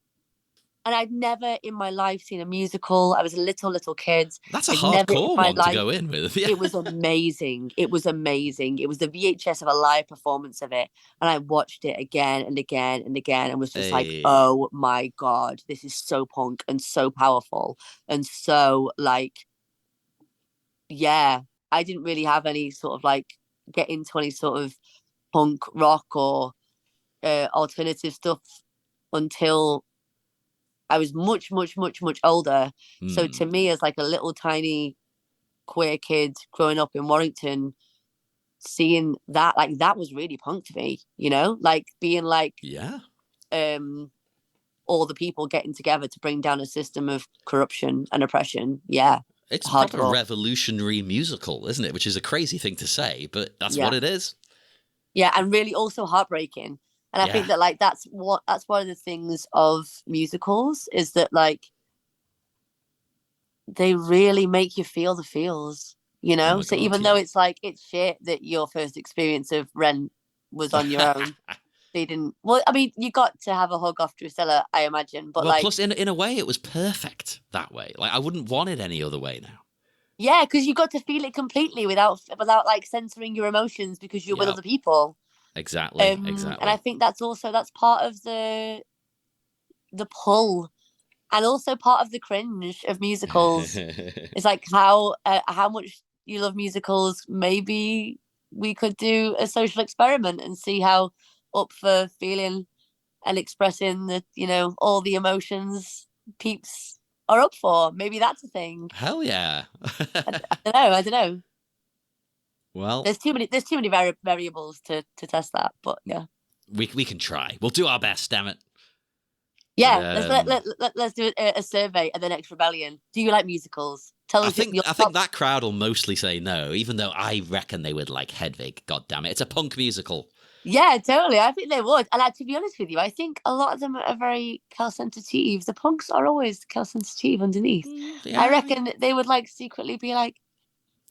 And I'd never in my life seen a musical. I was a little kid. That's a hardcore one to go in with. Yeah. It was amazing. It was amazing. It was the VHS of a live performance of it. And I watched it again and again and again and was just like, oh my God, this is so punk and so powerful. And so like, yeah, I didn't really have any sort of like get into any sort of punk rock or alternative stuff until I was much, much, much, much older. So Mm. to me, as like a little tiny queer kid growing up in Warrington, seeing that, like, that was really punk to me, you know, like being like, Yeah. all the people getting together to bring down a system of corruption and oppression. Yeah. It's Hardcore. proper revolutionary musical, isn't it? Which is a crazy thing to say, but that's Yeah. what it is. Yeah, and really also heartbreaking. And I think that like that's one of the things of musicals, is that like they really make you feel the feels, you know? Oh my So God, even though it's like it's shit that your first experience of Rent was on your own. They didn't. Well, I mean, you got to have a hug off Drusilla, I imagine. But well, like, plus in a way, it was perfect that way. Like I wouldn't want it any other way now. yeah, because you got to feel it completely without like censoring your emotions because you're with other people. Exactly. And I think that's part of the pull, and also part of the cringe of musicals. It's like how much you love musicals. Maybe we could do a social experiment and see how up for feeling and expressing the, you know, all the emotions peeps are up for. Maybe that's a thing. Hell yeah. I don't know. Well, There's too many variables to test that, but yeah. We can try. We'll do our best, damn it. Yeah, But, let's do a survey at the next rebellion. Do you like musicals? Tell us. I think that crowd will mostly say no, even though I reckon they would like Hedwig. God damn it, it's a punk musical. Yeah, totally. I think they would. And to be honest with you, I think a lot of them are very Kel-sensitive. The punks are always Kel-sensitive underneath. Yeah, I reckon they would like secretly be like,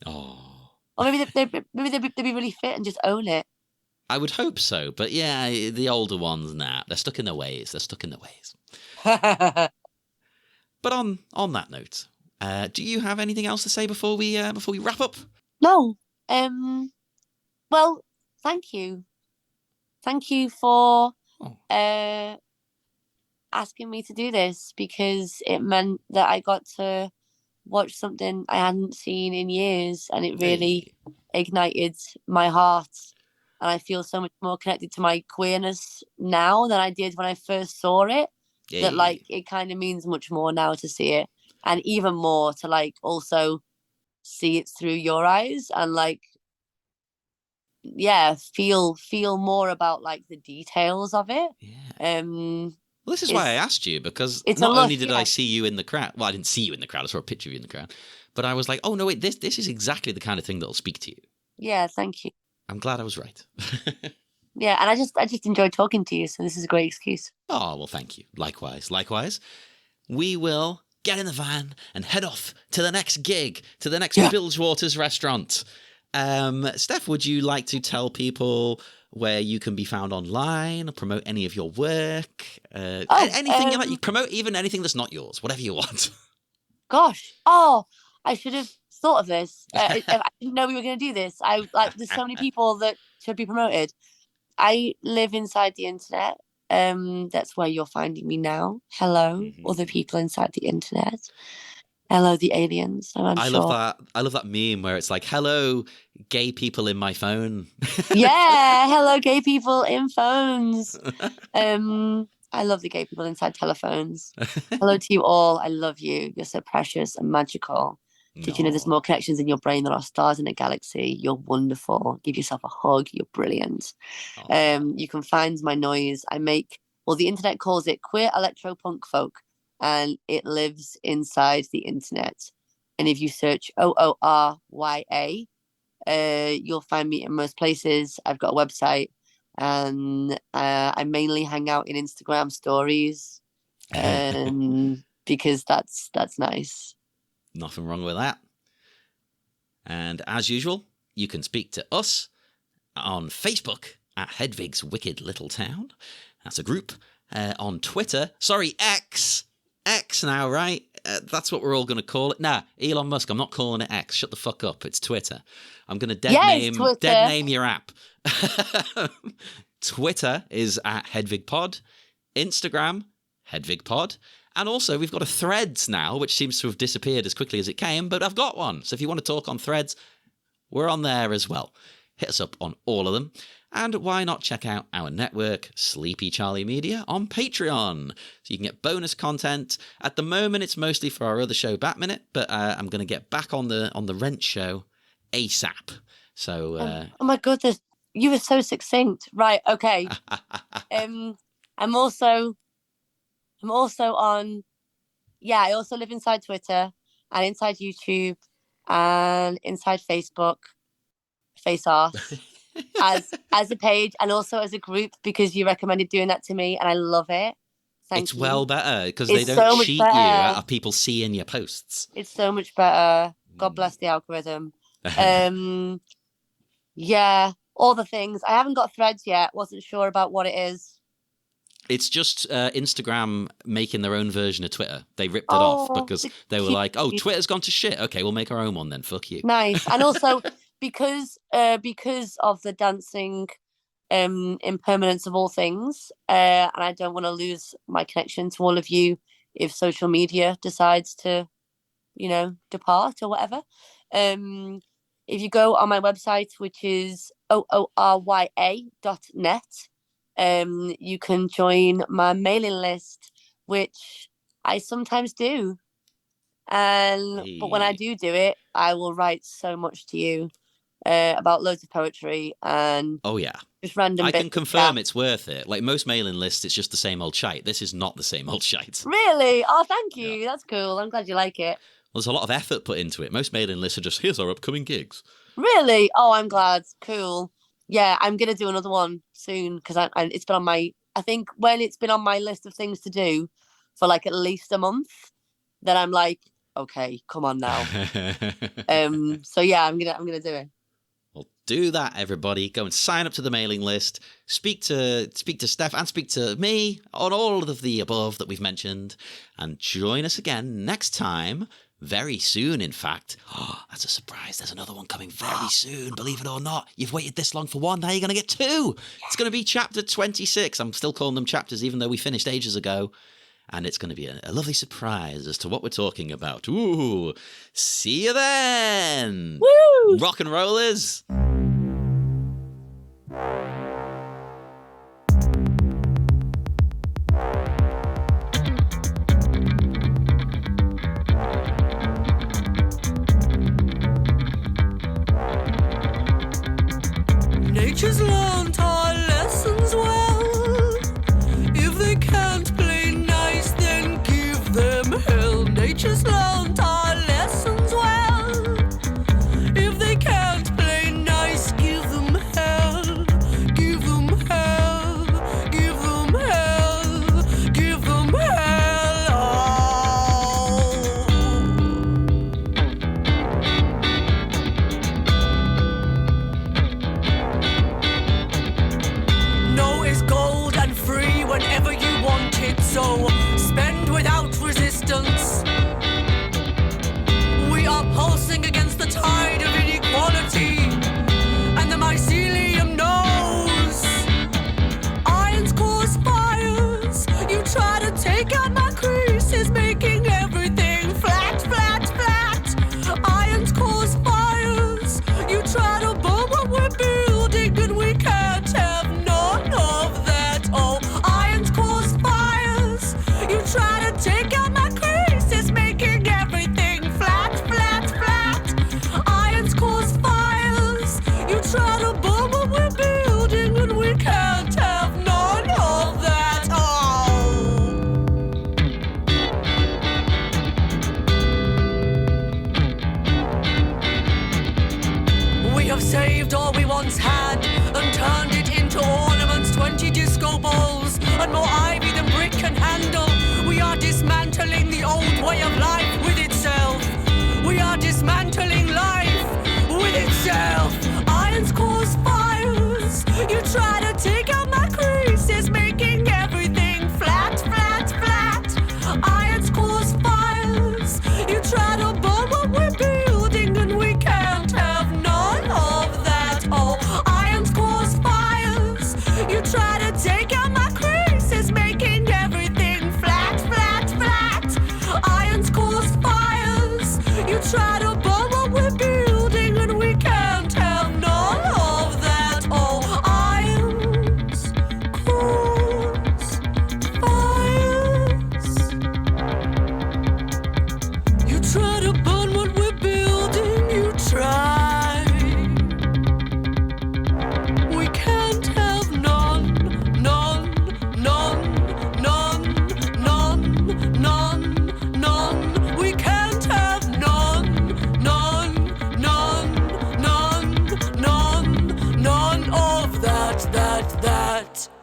oh, or maybe they'd be really fit and just own it. I would hope so, but yeah, the older ones, nah, they're stuck in their ways. But on that note, do you have anything else to say before we wrap up? No. Well, thank you. Thank you for asking me to do this, because it meant that I got to watch something I hadn't seen in years, and it really ignited my heart. And I feel so much more connected to my queerness now than I did when I first saw it. That like it kind of means much more now to see it, and even more to like also see it through your eyes, and like feel more about like the details of it. Well, this is why I asked you, because it's not only did I see you in the crowd, well, I didn't see you in the crowd, I saw a picture of you in the crowd, but I was like, oh no, wait, this is exactly the kind of thing that'll speak to you. Yeah, thank you. I'm glad I was right. Yeah, and I just enjoyed talking to you, so this is a great excuse. Oh, well, thank you. Likewise. We will get in the van and head off to the next gig, to the next Bilgewater's restaurant. Steph, would you like to tell people where you can be found online, promote any of your work, anything you like? You promote even anything that's not yours, whatever you want. Gosh, I should have thought of this. I didn't know we were going to do this. There's so many people that should be promoted. I live inside the internet. That's where you're finding me now. Hello, other people inside the internet. Hello, the aliens. I love that meme where it's like, hello, gay people in my phone. Yeah, hello, gay people in phones. I love the gay people inside telephones. Hello to you all. I love you. You're so precious and magical. Did you know there's more connections in your brain than are stars in a galaxy? You're wonderful. Give yourself a hug. You're brilliant. You can find my noise. The internet calls it Queer Electro Punk-Folk, and it lives inside the internet. And if you search OORYA, you'll find me in most places. I've got a website, and I mainly hang out in Instagram stories, because that's nice. Nothing wrong with that. And as usual, you can speak to us on Facebook at Hedwig's Wicked Little Town. That's a group. On Twitter. Sorry, X. X now, right? That's what we're all going to call it. Nah, Elon Musk, I'm not calling it X. Shut the fuck up. It's Twitter. I'm going to dead name your app. Twitter is at HedwigPod. Instagram, HedwigPod. And also, we've got a Threads now, which seems to have disappeared as quickly as it came, but I've got one. So if you want to talk on Threads, we're on there as well. Hit us up on all of them. And why not check out our network, Sleepy Charlie Media, on Patreon? So you can get bonus content. At the moment, it's mostly for our other show, Bat Minute, but I'm going to get back on the Rent show ASAP. So, oh my goodness, you were so succinct. Right, okay. I'm also on. Yeah, I also live inside Twitter and inside YouTube and inside Facebook, Face Arse. as a page and also as a group, because you recommended doing that to me and I love it. Thank you. Well better because they don't cheat you out of people seeing your posts. It's so much better. God bless the algorithm. Yeah, all the things. I haven't got Threads yet. Wasn't sure about what it is. It's just Instagram making their own version of Twitter. They ripped it off because they were like, "Oh, Twitter's gone to shit. Okay, we'll make our own one then. Fuck you." Nice. And also because of the dancing impermanence of all things, and I don't want to lose my connection to all of you if social media decides to, depart or whatever. If you go on my website, which is OORYA.net, you can join my mailing list, which I sometimes do. But when I do it, I will write so much to you about loads of poetry and just random. I can confirm it's worth it. Like most mailing lists, it's just the same old shite. This is not the same old shite. Really? Oh, thank you. Yeah. That's cool. I'm glad you like it. Well, there's a lot of effort put into it. Most mailing lists are just, here's our upcoming gigs. Really? Oh, I'm glad. Cool. Yeah, I'm gonna do another one soon because it's been on my. I think when it's been on my list of things to do for like at least a month, then I'm like, okay, come on now. So yeah, I'm gonna do it. Well, do that, everybody. Go and sign up to the mailing list. Speak to Steph and speak to me on all of the above that we've mentioned, and join us again next time. Very soon, in fact. Oh, that's a surprise. There's another one coming very soon, believe it or not. You've waited this long for one, now you're going to get two. Yeah. It's going to be chapter 26. I'm still calling them chapters, even though we finished ages ago. And it's going to be a lovely surprise as to what we're talking about. Ooh, see you then. Woo! Rock and rollers. Nature's learned our lessons well. If they can't play nice, then give them hell. Nature's learned our lessons well. If they can't play nice, give them hell. Give them hell. Give them hell. Give them hell. No is gold and free whenever you want it, so spend without resistance. We are pulsing against the tide of inequality, and the mycelium knows. Irons cause fires. You try to take out my creases, making everything flat, flat, flat. Irons cause fires. You try to burn what we're building, and we can't have none of that. Oh, irons cause fires. You try to take out my creases, making everything flat, flat, flat. Irons cause fires. You try to burn what we're building, and we can't have none of that. Oh. We have saved all we once had and turned it into ornaments, 20 disco balls and more ivy than brick can handle. We are dismantling the old way of life with itself. We are dismantling life with itself. Irons cause fires. You try to take out my creases, making everything flat, flat, flat. Irons cause fires. You try to burn what we're building, and we can't have none of that. Oh, irons cause fires. You try to take out my creases, making everything flat, flat, flat. Irons cause fires. You try to burn what we're building, and we can't have none of what?